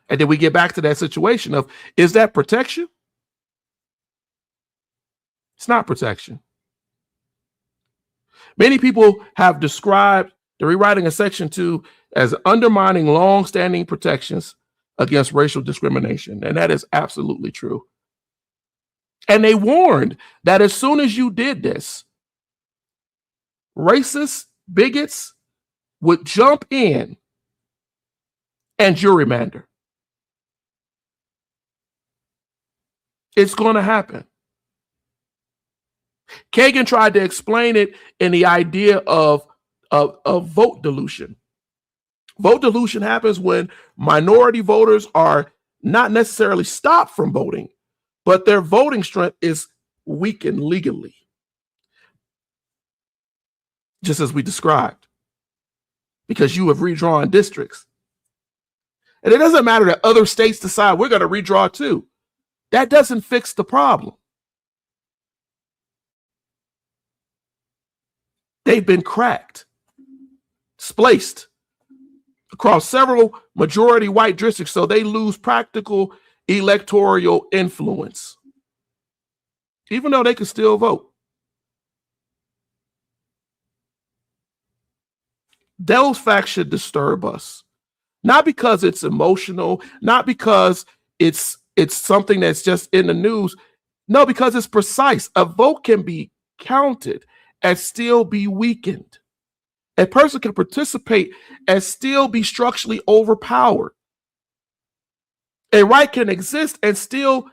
And then we get back to that situation of, is that protection? It's not protection. Many people have described the rewriting of Section 2 as undermining long-standing protections against racial discrimination, and that is absolutely true. And they warned that as soon as you did this, racists, bigots would jump in and gerrymander. It's going to happen. Kagan tried to explain it in the idea of vote dilution. Vote dilution happens when minority voters are not necessarily stopped from voting, but their voting strength is weakened legally, just as we described, because you have redrawn districts. And it doesn't matter that other states decide we're going to redraw too. That doesn't fix the problem. They've been cracked, displaced across several majority white districts, so they lose practical electoral influence, even though they can still vote. Those facts should disturb us, not because it's emotional, not because it's something that's just in the news. No, because it's precise. A vote can be counted and still be weakened. A person can participate and still be structurally overpowered. A right can exist and still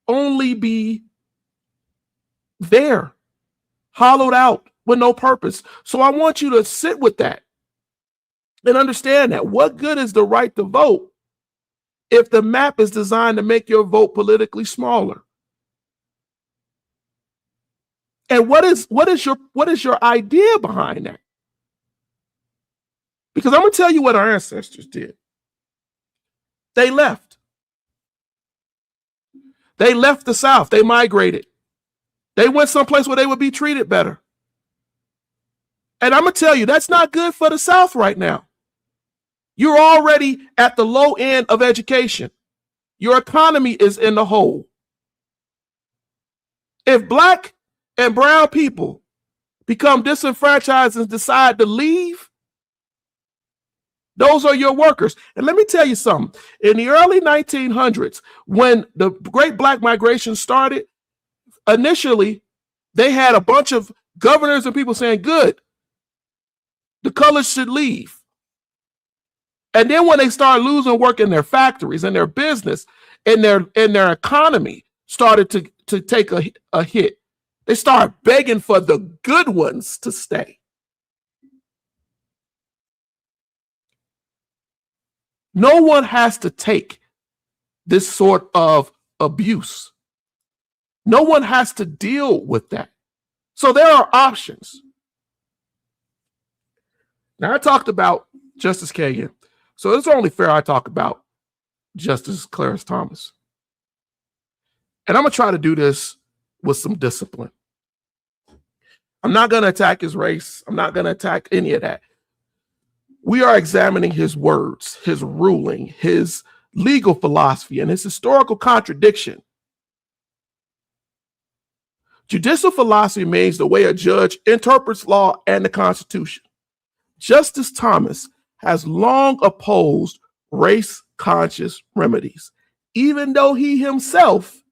only be there, hollowed out with no purpose. So I want you to sit with that and understand that what good is the right to vote if the map is designed to make your vote politically smaller? And what is your idea behind that? Because I'm going to tell you what our ancestors did. They left. They left the South. They migrated. They went someplace where they would be treated better. And I'm going to tell you, that's not good for the South right now. You're already at the low end of education. Your economy is in the hole. If Black and brown people become disenfranchised and decide to leave, those are your workers. And let me tell you something. In the early 1900s, when the Great Black Migration started, initially, they had a bunch of governors and people saying, good, the colors should leave. And then when they started losing work in their factories and their business and their economy started to take a hit, they started begging for the good ones to stay. No one has to take this sort of abuse. No one has to deal with that. So there are options. Now, I talked about Justice Kagan, so it's only fair I talk about Justice Clarence Thomas. And I'm going to try to do this with some discipline. I'm not going to attack his race. I'm not going to attack any of that. We are examining his words, his ruling, his legal philosophy, and his historical contradiction. Judicial philosophy means the way a judge interprets law and the Constitution. Justice Thomas has long opposed race-conscious remedies, even though he himself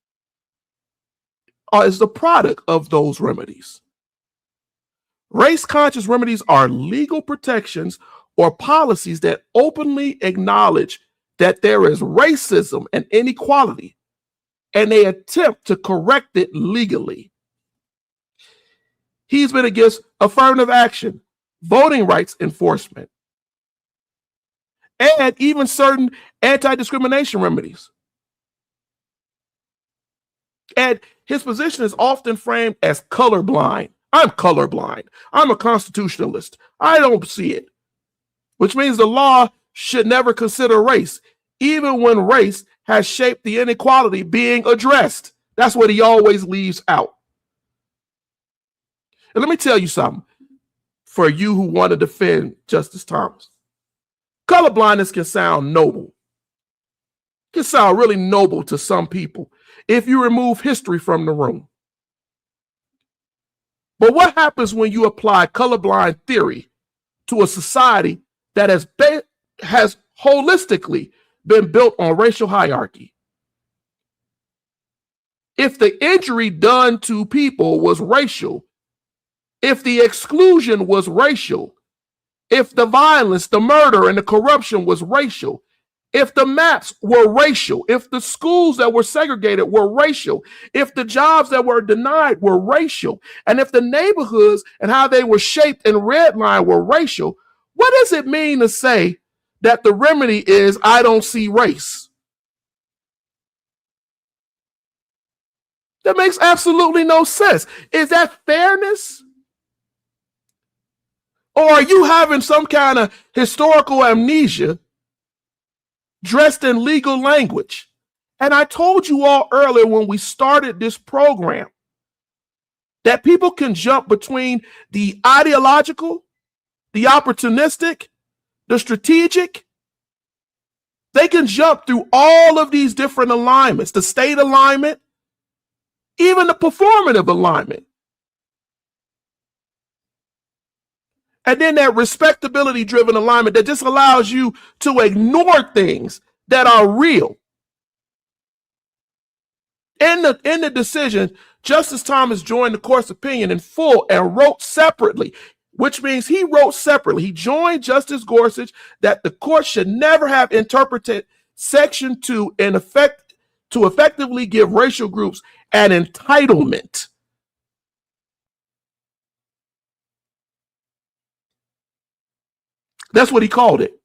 is the product of those remedies. Race-conscious remedies are legal protections or policies that openly acknowledge that there is racism and inequality, and they attempt to correct it legally. He's been against affirmative action, voting rights enforcement, and even certain anti-discrimination remedies. And his position is often framed as colorblind. I'm colorblind. I'm a constitutionalist. I don't see it. Which means the law should never consider race, even when race has shaped the inequality being addressed. That's what he always leaves out. And let me tell you something for you who want to defend Justice Thomas. Colorblindness can sound noble. It can sound really noble to some people if you remove history from the room. But what happens when you apply colorblind theory to a society that has holistically been built on racial hierarchy? If the injury done to people was racial, if the exclusion was racial, if the violence, the murder, and the corruption was racial, if the maps were racial, if the schools that were segregated were racial, if the jobs that were denied were racial, and if the neighborhoods and how they were shaped and redlined were racial, what does it mean to say that the remedy is I don't see race? That makes absolutely no sense. Is that fairness? Or are you having some kind of historical amnesia dressed in legal language? And I told you all earlier when we started this program that people can jump between the ideological, the opportunistic, the strategic. They can jump through all of these different alignments, the state alignment, even the performative alignment. And then that respectability driven alignment that just allows you to ignore things that are real. In the decision, Justice Thomas joined the court's opinion in full and wrote separately, which means he wrote separately. He joined Justice Gorsuch that the court should never have interpreted Section 2 to effectively give racial groups an entitlement That's what he called it.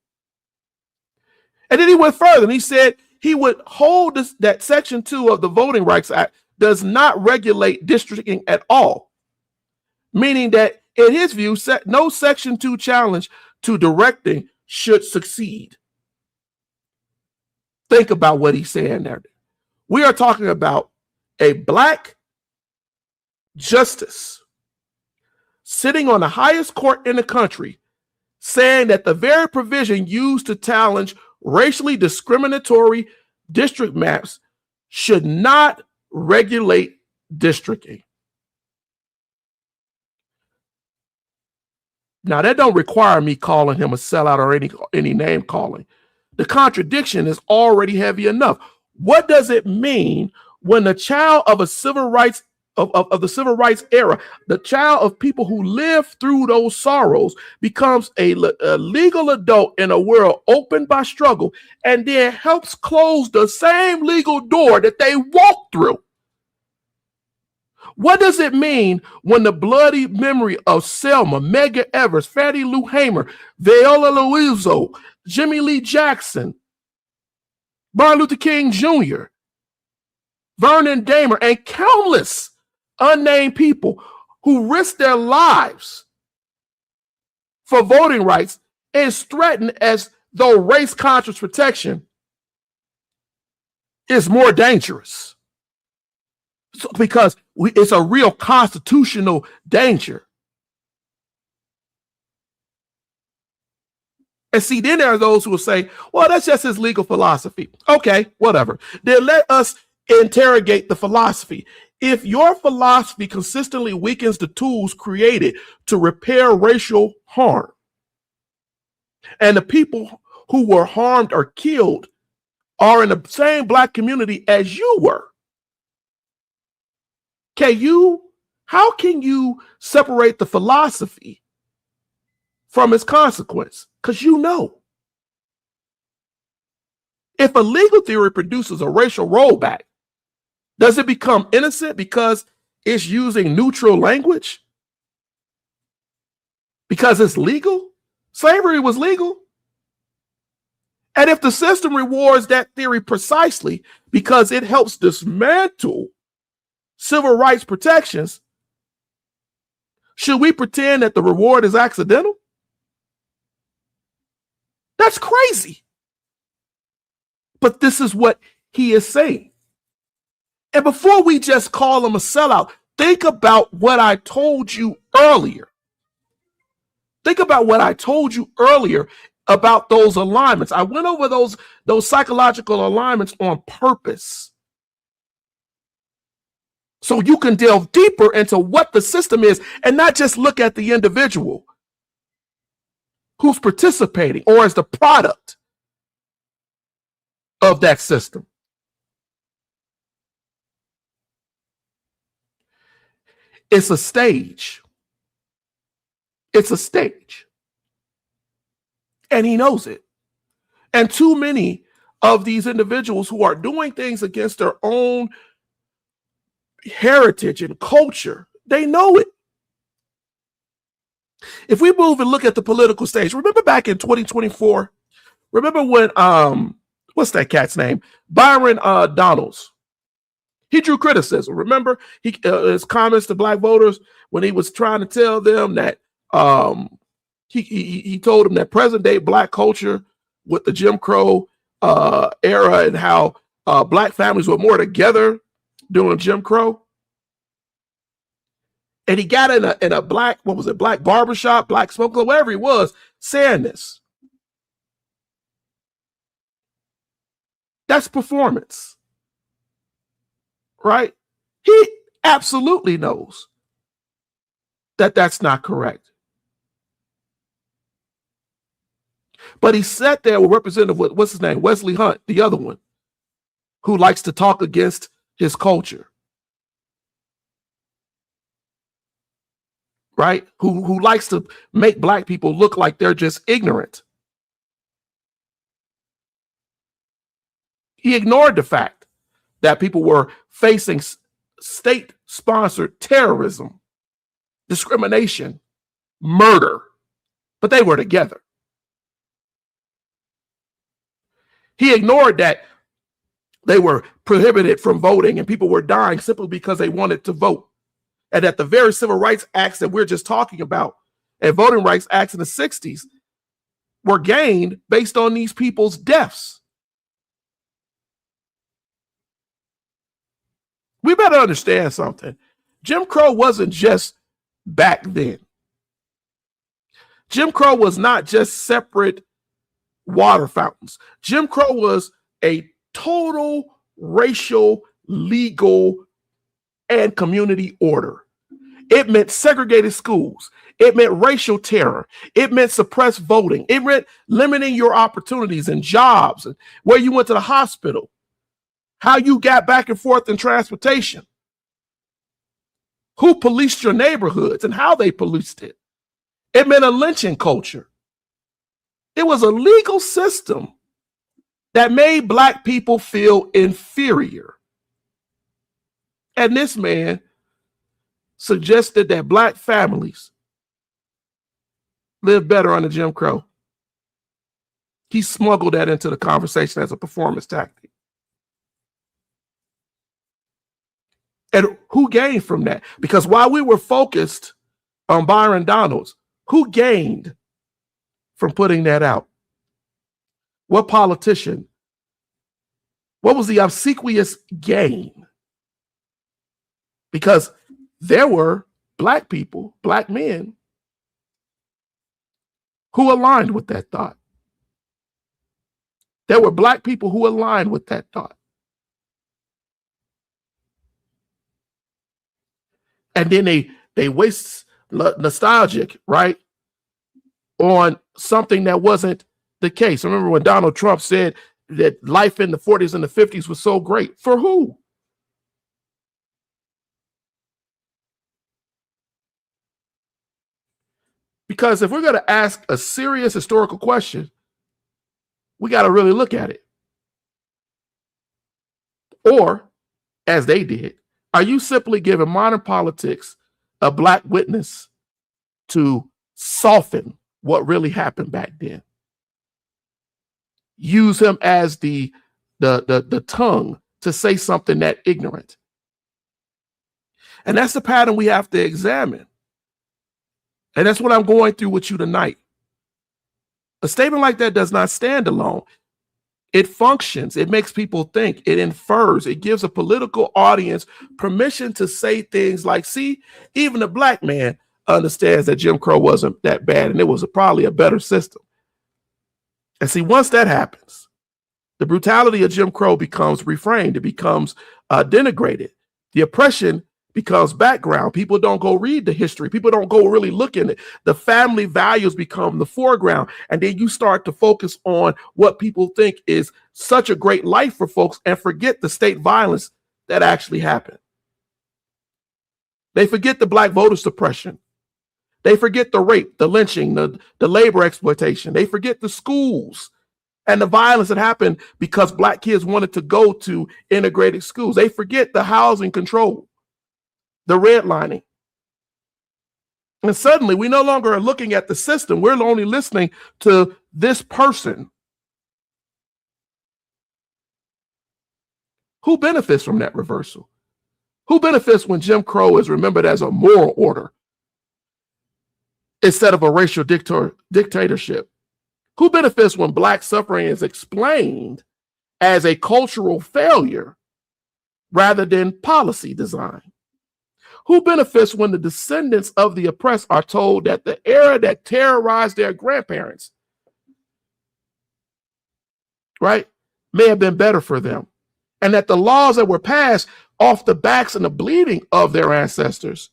And then he went further and he said he would hold that Section 2 of the Voting Rights Act does not regulate districting at all, meaning that in his view, no Section 2 challenge to directing should succeed. Think about what he's saying there. We are talking about a black justice sitting on the highest court in the country saying that the very provision used to challenge racially discriminatory district maps should not regulate districting. Now, that don't require me calling him a sellout or any name calling. The contradiction is already heavy enough. What does it mean when the child of a civil rights of the civil rights era, the child of people who lived through those sorrows, becomes a legal adult in a world opened by struggle, and then helps close the same legal door that they walked through? What does it mean when the bloody memory of Selma, Medgar Evers, Fannie Lou Hamer, Viola Liuzzo, Jimmy Lee Jackson, Martin Luther King Jr., Vernon Dahmer, and countless unnamed people who risked their lives for voting rights is threatened as though race-conscious protection is more dangerous? Because it's a real constitutional danger. And see, then there are those who will say, well, that's just his legal philosophy. Okay, whatever. Then let us interrogate the philosophy. If your philosophy consistently weakens the tools created to repair racial harm, and the people who were harmed or killed are in the same black community as you were, how can you separate the philosophy from its consequence? Because you know, if a legal theory produces a racial rollback, does it become innocent because it's using neutral language? Because it's legal? Slavery was legal. And if the system rewards that theory precisely because it helps dismantle civil rights protections, should we pretend that the reward is accidental? That's crazy. But this is what he is saying. And before we just call him a sellout, think about what I told you earlier. Think about what I told you earlier about those alignments. I went over those psychological alignments on purpose, so you can delve deeper into what the system is and not just look at the individual who's participating or as the product of that system. It's a stage. It's a stage. And he knows it. And too many of these individuals who are doing things against their own heritage and culture, they know it. If we move and look at the political stage, remember back in 2024, remember when what's that cat's name? Byron Donalds. He drew criticism. Remember his comments to black voters when he was trying to tell them that he told them that present day black culture with the Jim Crow era and how black families were more together during Jim Crow. And he got in a black, what was it, black barbershop, black smoke club, wherever he was, saying this. That's performance, right? He absolutely knows that that's not correct. But he sat there with Representative, what's his name, Wesley Hunt, the other one, who likes to talk against his culture. Right? Who likes to make black people look like they're just ignorant. He ignored the fact that people were facing state-sponsored terrorism, discrimination, murder, but they were together. He ignored that they were prohibited from voting and people were dying simply because they wanted to vote. And that the very civil rights acts that we're just talking about and voting rights acts in the 60s were gained based on these people's deaths. We better understand something. Jim Crow wasn't just back then. Jim Crow was not just separate water fountains. Jim Crow was a total racial, legal, and community order. It meant segregated schools. It meant racial terror. It meant suppressed voting. It meant limiting your opportunities and jobs, and where you went to the hospital, how you got back and forth in transportation, who policed your neighborhoods and how they policed it. It meant a lynching culture. It was a legal system that made Black people feel inferior. And this man suggested that Black families live better under Jim Crow. He smuggled that into the conversation as a performance tactic. And who gained from that? Because while we were focused on Byron Donalds, who gained from putting that out? What politician? What was the obsequious gain? Because there were Black people, Black men, who aligned with that thought. There were Black people who aligned with that thought. And then they waste nostalgic, right, on something that wasn't the case. Remember when Donald Trump said that life in the 40s and the 50s was so great? For who? Because if we're going to ask a serious historical question, we got to really look at it. Or, as they did, are you simply giving modern politics a Black witness to soften what really happened back then? Use him as the tongue to say something that ignorant. And that's the pattern we have to examine. And that's what I'm going through with you tonight. A statement like that does not stand alone. It functions. It makes people think. It infers. It gives a political audience permission to say things like, see, even a Black man understands that Jim Crow wasn't that bad and it was probably a better system. And see, once that happens, the brutality of Jim Crow becomes reframed. It becomes denigrated. The oppression becomes background. People don't go read the history. People don't go really look in it. The family values become the foreground. And then you start to focus on what people think is such a great life for folks and forget the state violence that actually happened. They forget the Black voter suppression. They forget the rape, the lynching, the labor exploitation. They forget the schools and the violence that happened because Black kids wanted to go to integrated schools. They forget the housing control, the redlining. And suddenly we no longer are looking at the system. We're only listening to this person. Who benefits from that reversal? Who benefits when Jim Crow is remembered as a moral order instead of a racial dictatorship? Who benefits when Black suffering is explained as a cultural failure rather than policy design? Who benefits when the descendants of the oppressed are told that the era that terrorized their grandparents, right, may have been better for them, and that the laws that were passed off the backs and the bleeding of their ancestors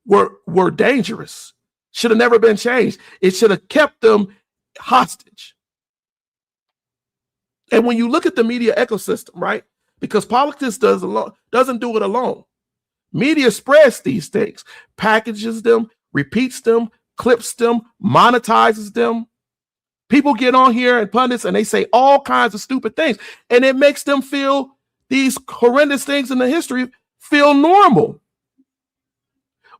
were dangerous, should have never been changed. It should have kept them hostage. And when you look at the media ecosystem, right, because politics doesn't do it alone. Media spreads these things, packages them, repeats them, clips them, monetizes them. People get on here and pundits and they say all kinds of stupid things. And it makes them feel these horrendous things in the history feel normal.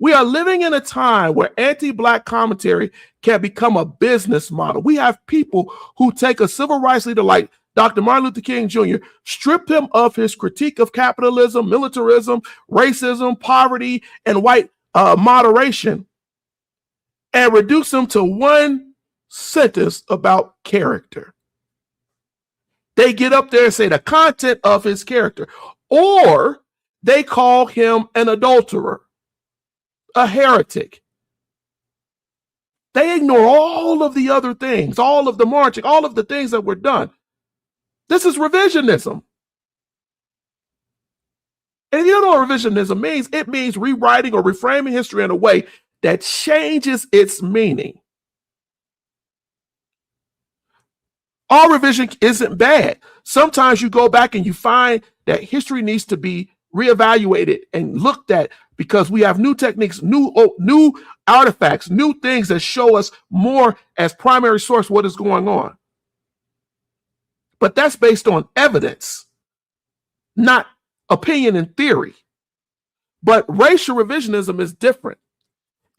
We are living in a time where anti-Black commentary can become a business model. We have people who take a civil rights leader like Dr. Martin Luther King Jr., strip him of his critique of capitalism, militarism, racism, poverty, and white moderation, and reduce him to one sentence about character. They get up there and say the content of his character, or they call him an adulterer, a heretic. They ignore all of the other things, all of the marching, all of the things that were done. This is revisionism. And you know what revisionism means? It means rewriting or reframing history in a way that changes its meaning. All revision isn't bad. Sometimes you go back and you find that history needs to be reevaluated and looked at because we have new techniques, new artifacts, new things that show us more as primary source what is going on. But that's based on evidence, not opinion and theory. But racial revisionism is different.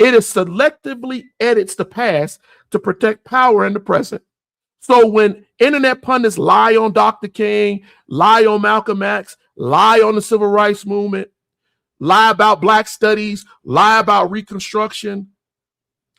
It is selectively edits the past to protect power in the present. So when internet pundits lie on Dr. King, lie on Malcolm X, lie on the civil rights movement, lie about Black studies, lie about Reconstruction,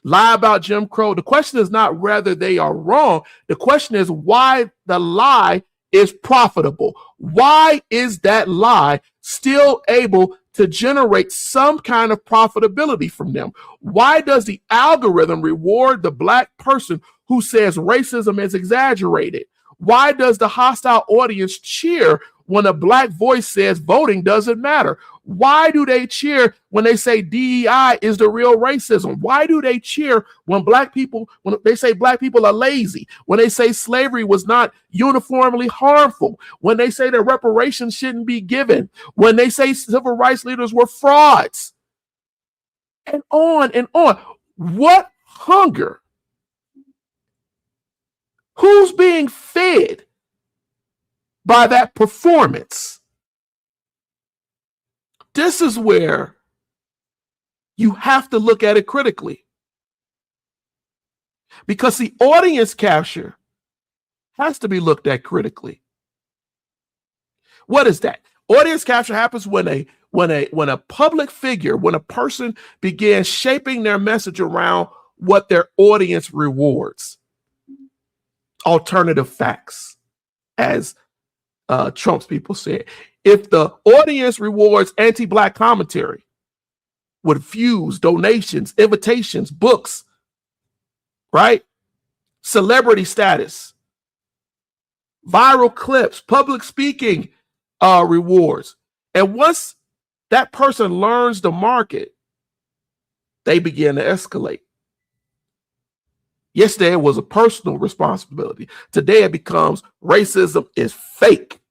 lie about Jim Crow, the question is not whether they are wrong. The question is why the lie is profitable. Why is that lie still able to generate some kind of profitability from them? Why does the algorithm reward the Black person who says racism is exaggerated? Why does the hostile audience cheer when a Black voice says voting doesn't matter? Why do they cheer when they say DEI is the real racism? Why do they cheer when they say Black people are lazy, when they say slavery was not uniformly harmful, when they say that reparations shouldn't be given, when they say civil rights leaders were frauds, and on and on? What hunger? Who's being fed by that performance? This is where you have to look at it critically, because the audience capture has to be looked at critically. What is that? Audience capture happens when a public figure, when a person begins shaping their message around what their audience rewards. Alternative facts, as Trump's people said. If the audience rewards anti-Black commentary with views, donations, invitations, books, right? Celebrity status, viral clips, public speaking rewards. And once that person learns the market, they begin to escalate. Yesterday it was a personal responsibility. Today it becomes racism is fake.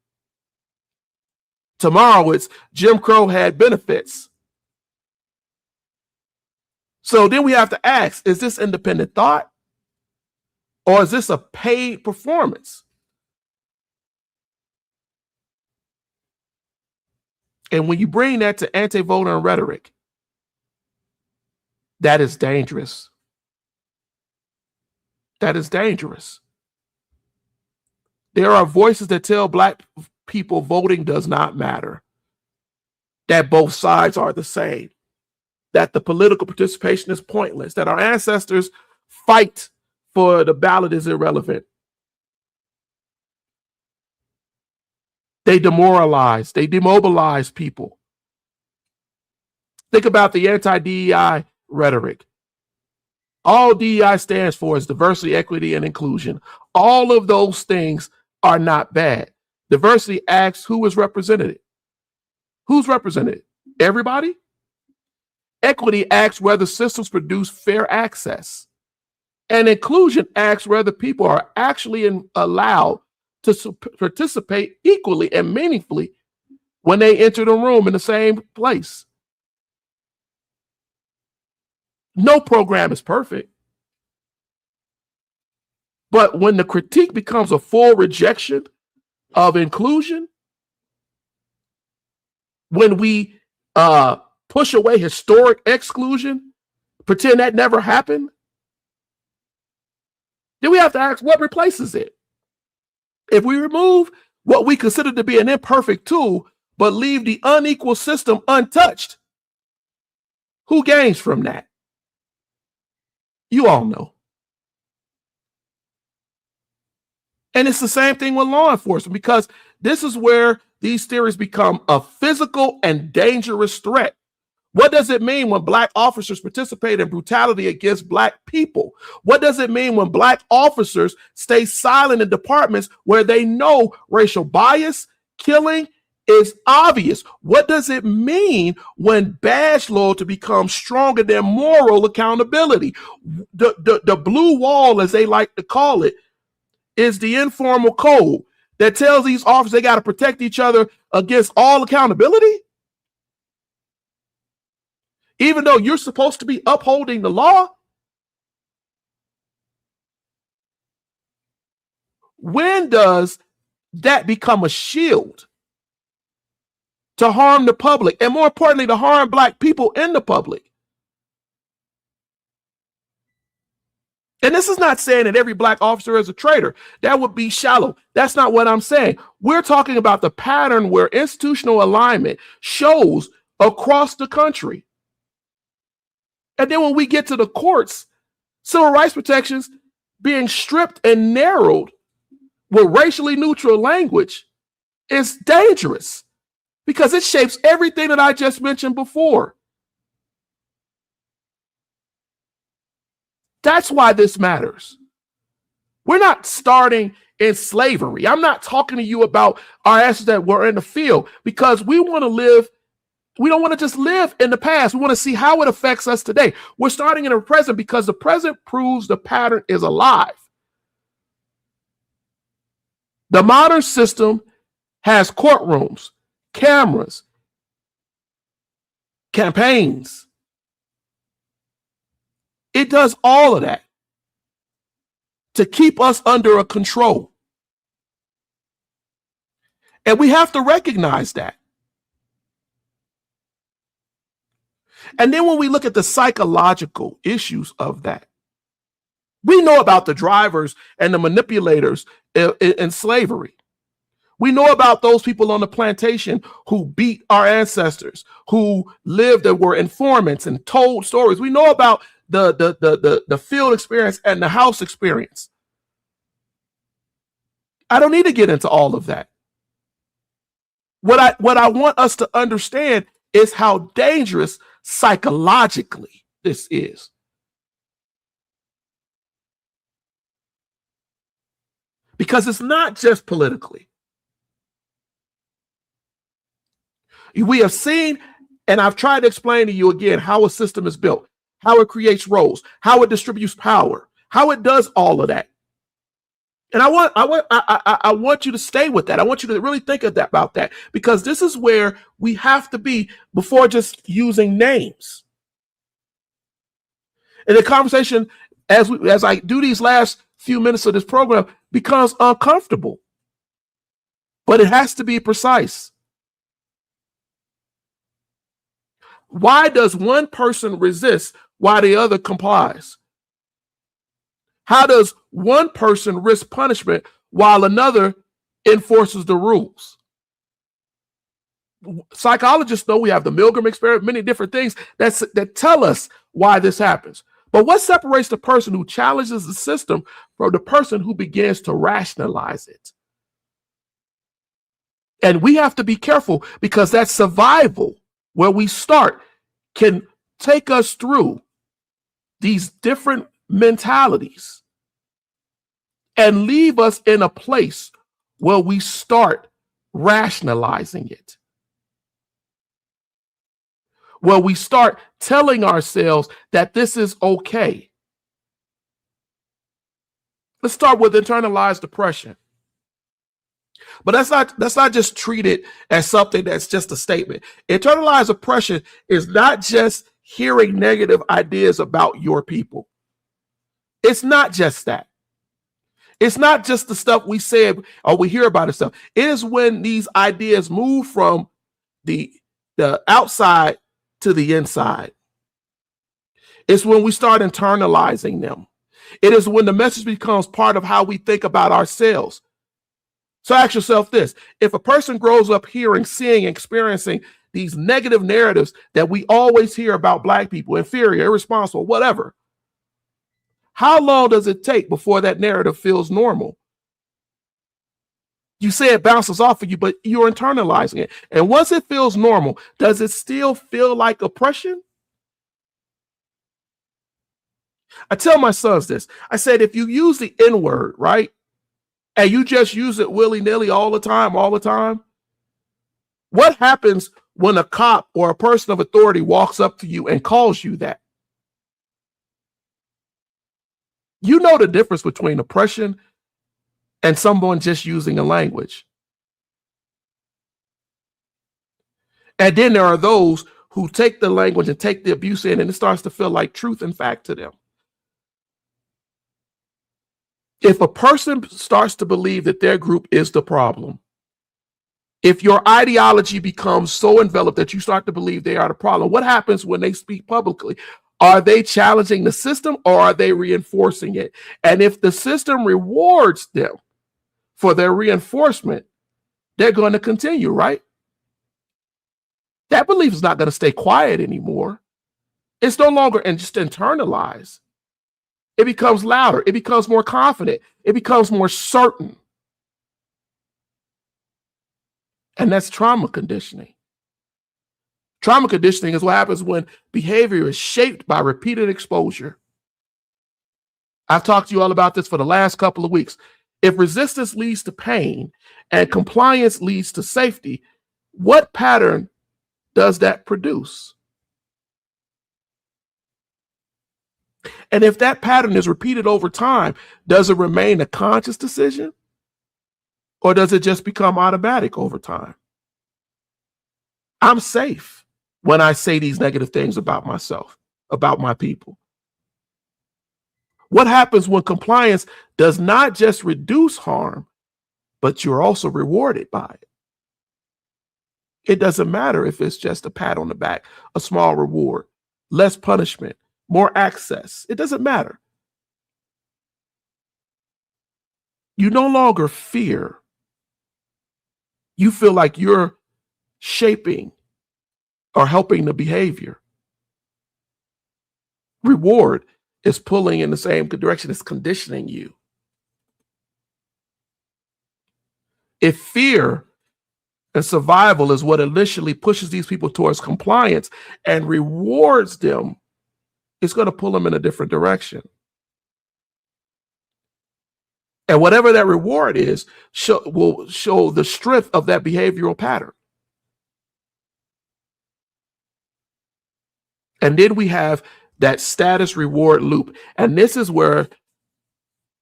Tomorrow it's Jim Crow had benefits. So then we have to ask, is this independent thought? Or is this a paid performance? And when you bring that to anti-voter and rhetoric, that is dangerous. That is dangerous. There are voices that tell Black people voting does not matter, that both sides are the same, that the political participation is pointless, that our ancestors fight for the ballot is irrelevant. They demoralize, they demobilize people. Think about the anti-DEI rhetoric. All DEI stands for is diversity, equity, and inclusion. All of those things are not bad. Diversity asks who is represented. Who's represented? Everybody? Equity asks whether systems produce fair access. And inclusion asks whether people are actually allowed to participate equally and meaningfully when they enter the room in the same place. No program is perfect. But when the critique becomes a full rejection of inclusion, when we push away historic exclusion, pretend that never happened, then we have to ask what replaces it. If we remove what we consider to be an imperfect tool, but leave the unequal system untouched, who gains from that? You all know. And it's the same thing with law enforcement, because this is where these theories become a physical and dangerous threat. What does it mean when Black officers participate in brutality against Black people? What does it mean when Black officers stay silent in departments where they know racial bias, killing is obvious? What does it mean when badge loyalty becomes stronger than moral accountability? The blue wall, as they like to call it, is the informal code that tells these officers they got to protect each other against all accountability, even though you're supposed to be upholding the law. When does that become a shield to harm the public, and more importantly, to harm Black people in the public? And this is not saying that every Black officer is a traitor. That would be shallow. That's not what I'm saying. We're talking about the pattern where institutional alignment shows across the country. And then when we get to the courts, civil rights protections being stripped and narrowed with racially neutral language is dangerous, because it shapes everything that I just mentioned before. That's why this matters. We're not starting in slavery. I'm not talking to you about our ancestors that were in the field, because we want to live. We don't want to just live in the past. We want to see how it affects us today. We're starting in the present because the present proves the pattern is alive. The modern system has courtrooms, cameras, campaigns. It does all of that to keep us under a control. And we have to recognize that. And then when we look at the psychological issues of that, we know about the drivers and the manipulators in slavery. We know about those people on the plantation who beat our ancestors, who lived and were informants and told stories. We know about the field experience and the house experience. I don't need to get into all of that. What I want us to understand is how dangerous psychologically this is. Because it's not just politically. We have seen, and I've tried to explain to you again, how a system is built, how it creates roles, how it distributes power, how it does all of that. And I want you to stay with that. I want you to really think of that, about that, because this is where we have to be before just using names. And the conversation, as I do these last few minutes of this program, becomes uncomfortable, but it has to be precise. Why does one person resist while the other complies? How does one person risk punishment while another enforces the rules? Psychologists know we have the Milgram experiment, many different things that tell us why this happens. But what separates the person who challenges the system from the person who begins to rationalize it? And we have to be careful, because that survival, where we start, can take us through these different mentalities and leave us in a place where we start rationalizing it, where we start telling ourselves that this is okay. Let's start with internalized depression. But let's not just treat it as something that's just a statement. Internalized oppression is not just hearing negative ideas about your people. It's not just that. It's not just the stuff we say or we hear about itself. It is when these ideas move from the outside to the inside. It's when we start internalizing them. It is when the message becomes part of how we think about ourselves. So ask yourself this: if a person grows up hearing, seeing, experiencing these negative narratives that we always hear about Black people, inferior, irresponsible, whatever, how long does it take before that narrative feels normal? You say it bounces off of you, but you're internalizing it. And once it feels normal, does it still feel like oppression? I tell my sons this. I said, if you use the N-word, right, and you just use it willy-nilly all the time, what happens when a cop or a person of authority walks up to you and calls you that? You know the difference between oppression and someone just using a language. And then there are those who take the language and take the abuse in, and it starts to feel like truth and fact to them. If a person starts to believe that their group is the problem, if your ideology becomes so enveloped that you start to believe they are the problem, what happens when they speak publicly? Are they challenging the system or are they reinforcing it? And if the system rewards them for their reinforcement, they're going to continue, right? That belief is not going to stay quiet anymore. It's no longer just internalized. It becomes louder. It becomes more confident. It becomes more certain. And that's trauma conditioning. Trauma conditioning is what happens when behavior is shaped by repeated exposure. I've talked to you all about this for the last couple of weeks. If resistance leads to pain and compliance leads to safety, what pattern does that produce? And if that pattern is repeated over time, does it remain a conscious decision? Or does it just become automatic over time? I'm safe when I say these negative things about myself, about my people. What happens when compliance does not just reduce harm, but you're also rewarded by it? It doesn't matter if it's just a pat on the back, a small reward, less punishment, more access. It doesn't matter. You no longer fear. You feel like you're shaping or helping the behavior. Reward is pulling in the same direction as conditioning you. If fear and survival is what initially pushes these people towards compliance and rewards them, it's going to pull them in a different direction. And whatever that reward is will show the strength of that behavioral pattern. And then we have that status reward loop. And this is where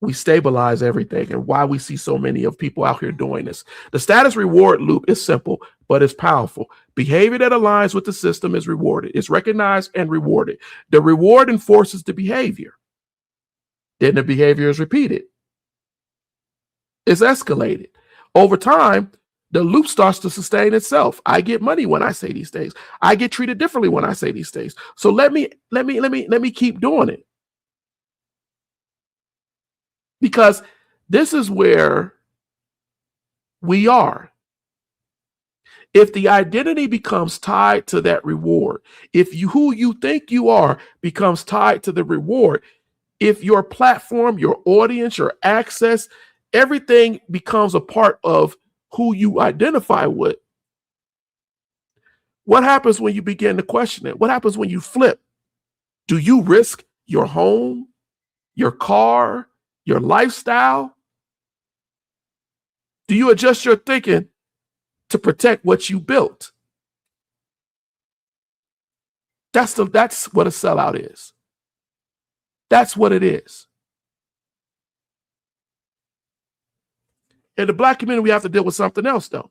we stabilize everything and why we see so many of people out here doing this. The status reward loop is simple, but it's powerful. Behavior that aligns with the system is rewarded. It's recognized and rewarded. The reward enforces the behavior. Then the behavior is repeated. It's escalated. Over time, the loop starts to sustain itself. I get money when I say these things. I get treated differently when I say these things. So let me keep doing it. Because this is where we are. If the identity becomes tied to that reward, if who you think you are becomes tied to the reward, if your platform, your audience, your access, everything becomes a part of who you identify with, what happens when you begin to question it? What happens when you flip? Do you risk your home, your car, your lifestyle? Do you adjust your thinking to protect what you built? That's what a sellout is. That's what it is. In the Black community, we have to deal with something else, though.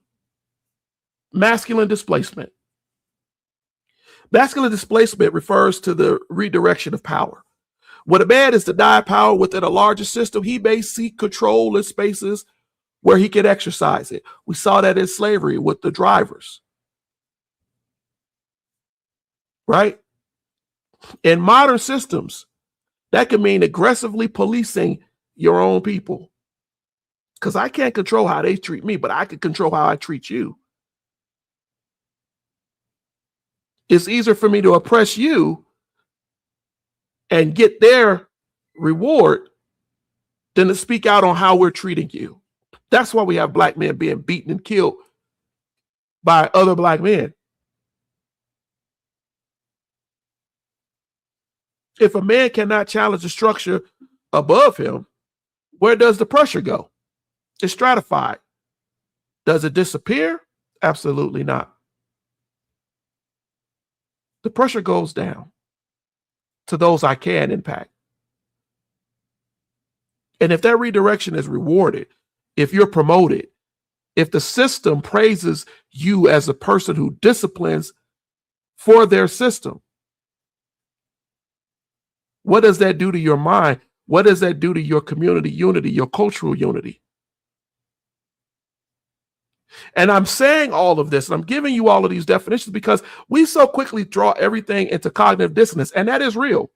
Masculine displacement. Masculine displacement refers to the redirection of power. When a man is denied power within a larger system, he may seek control in spaces where he can exercise it. We saw that in slavery with the drivers. right? In modern systems, that could mean aggressively policing your own people. Because I can't control how they treat me, but I can control how I treat you. It's easier for me to oppress you and get their reward than to speak out on how we're treating you. That's why we have black men being beaten and killed by other black men. If a man cannot challenge the structure above him, where does the pressure go? It's stratified. Does it disappear? Absolutely not. The pressure goes down to those I can impact. And if that redirection is rewarded, if you're promoted, if the system praises you as a person who disciplines for their system, what does that do to your mind? What does that do to your community unity, your cultural unity? And I'm saying all of this, and I'm giving you all of these definitions because we so quickly draw everything into cognitive dissonance, and that is real.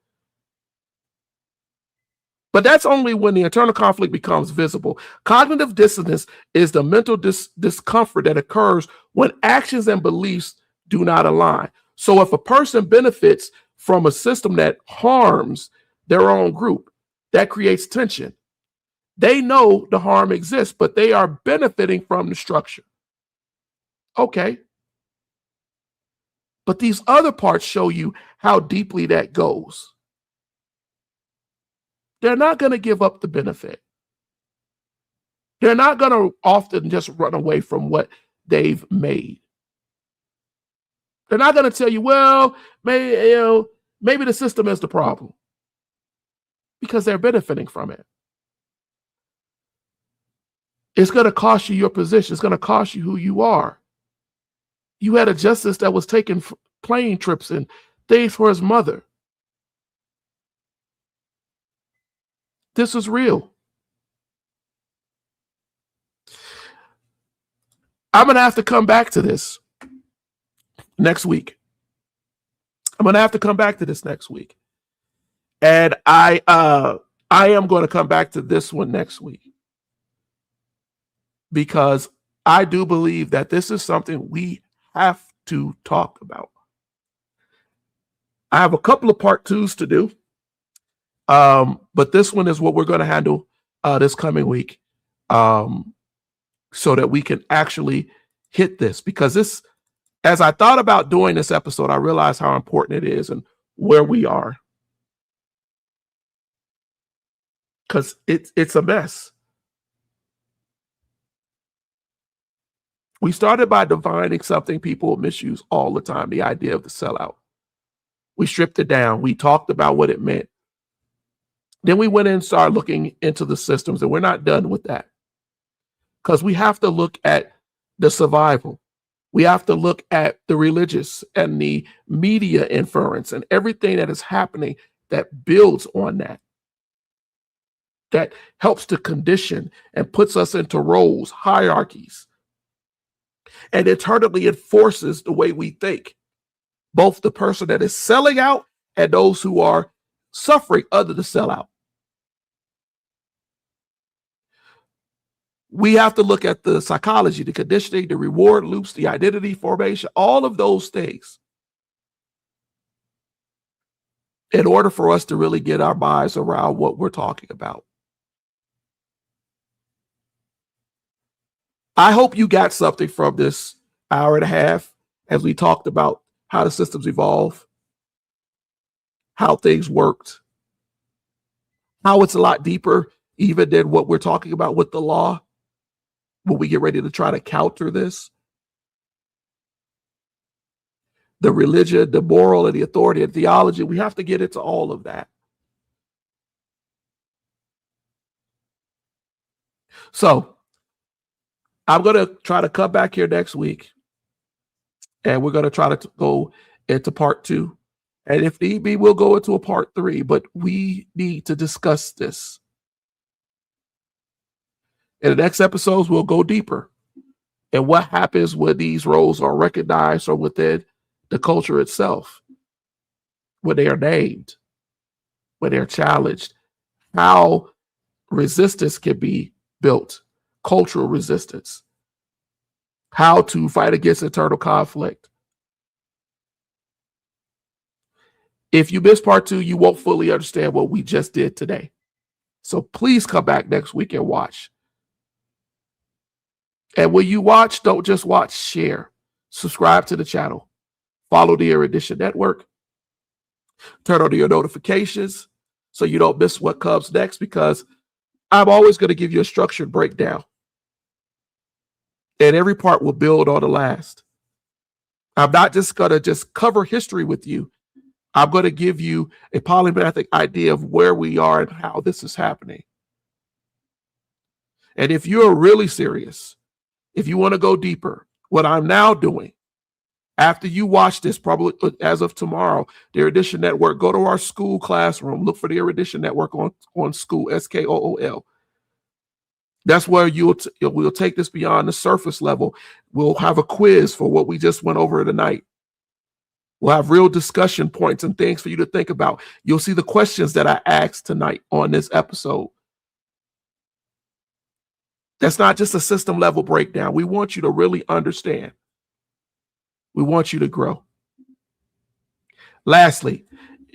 But that's only when the internal conflict becomes visible. Cognitive dissonance is the mental discomfort that occurs when actions and beliefs do not align. So if a person benefits from a system that harms their own group, that creates tension. They know the harm exists, but they are benefiting from the structure. Okay. But these other parts show you how deeply that goes. They're not going to give up the benefit. They're not going to often just run away from what they've made. They're not going to tell you, well, maybe the system is the problem, because they're benefiting from it. It's going to cost you your position. It's going to cost you who you are. You had a justice that was taking plane trips and things for his mother. This is real. I'm going to have to come back to this next week. I'm going to have to come back to this next week. And I am going to come back to this one next week, because I do believe that this is something we have to talk about. I have a couple of part twos to do. But this one is what we're going to handle this coming week, so that we can actually hit this. Because this, as I thought about doing this episode, I realized how important it is and where we are. Because it's a mess. We started by defining something people misuse all the time, the idea of the sellout. We stripped it down. We talked about what it meant. Then we went in and started looking into the systems, and we're not done with that, because we have to look at the survival. We have to look at the religious and the media inference and everything that is happening that builds on that, that helps to condition and puts us into roles, hierarchies, and internally enforces the way we think, both the person that is selling out and those who are suffering under the sellout. We have to look at the psychology, the conditioning, the reward loops, the identity formation, all of those things, in order for us to really get our minds around what we're talking about. I hope you got something from this hour and a half as we talked about how the systems evolve, how things worked, how it's a lot deeper even than what we're talking about with the law when we get ready to try to counter this. The religion, the moral, and the authority and theology, we have to get into all of that. So I'm going to try to come back here next week, and we're going to try to go into part 2. And if need be, we'll go into a part 3, but we need to discuss this. In the next episodes, we'll go deeper. And what happens when these roles are recognized or within the culture itself? when they are named, when they're challenged, how resistance can be built, cultural resistance, how to fight against internal conflict. If you miss part 2, you won't fully understand what we just did today. So please come back next week and watch. And when you watch, don't just watch, share. Subscribe to the channel. Follow the Erudition Network. Turn on your notifications so you don't miss what comes next, because I'm always going to give you a structured breakdown. And every part will build on the last. I'm not just going to just cover history with you. I'm going to give you a polymathic idea of where we are and how this is happening. And if you're really serious, if you want to go deeper, what I'm now doing, after you watch this, probably as of tomorrow, the Erudition Network, go to our SKOOL classroom, look for the Erudition Network on SKOOL, SKOOL. That's where we'll take this beyond the surface level. We'll have a quiz for what we just went over tonight. We'll have real discussion points and things for you to think about. You'll see the questions that I asked tonight on this episode. That's not just a system level breakdown. We want you to really understand. We want you to grow. Lastly,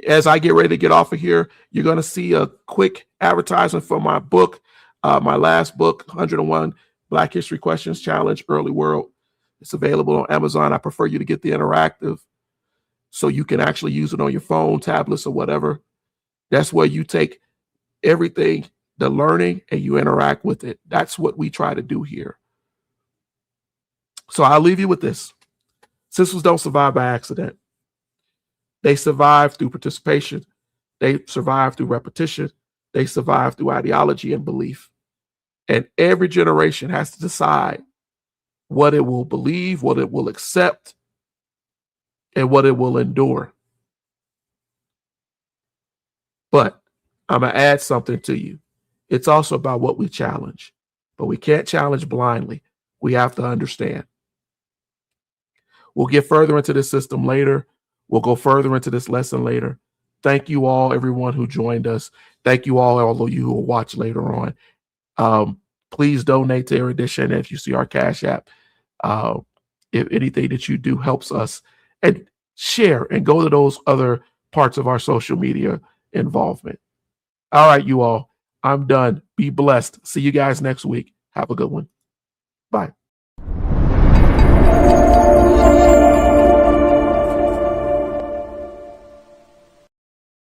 as I get ready to get off of here, you're going to see a quick advertisement for my book, my last book, 101 Black History Questions Challenge, Early World. It's available on Amazon. I prefer you to get the interactive so you can actually use it on your phone, tablets, or whatever. That's where you take everything, the learning, and you interact with it. That's what we try to do here. So I'll leave you with this. Systems don't survive by accident. They survive through participation. They survive through repetition. They survive through ideology and belief. And every generation has to decide what it will believe, what it will accept, and what it will endure. But I'm going to add something to you. It's also about what we challenge. But we can't challenge blindly. We have to understand. We'll get further into this system later. We'll go further into this lesson later. Thank you all, everyone who joined us. Thank you all of you who will watch later on. Please donate to Erudition if you see our Cash App. If anything that you do helps us. And share and go to those other parts of our social media involvement. All right, you all. I'm done. Be blessed. See you guys next week. Have a good one. Bye.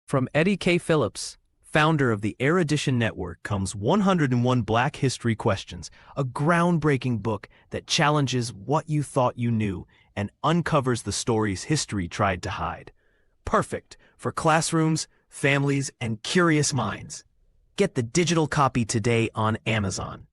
From Eddie K. Phillips, founder of the Erudition Network, comes 101 Black History Questions, a groundbreaking book that challenges what you thought you knew and uncovers the stories history tried to hide. Perfect for classrooms, families, and curious minds. Get the digital copy today on Amazon.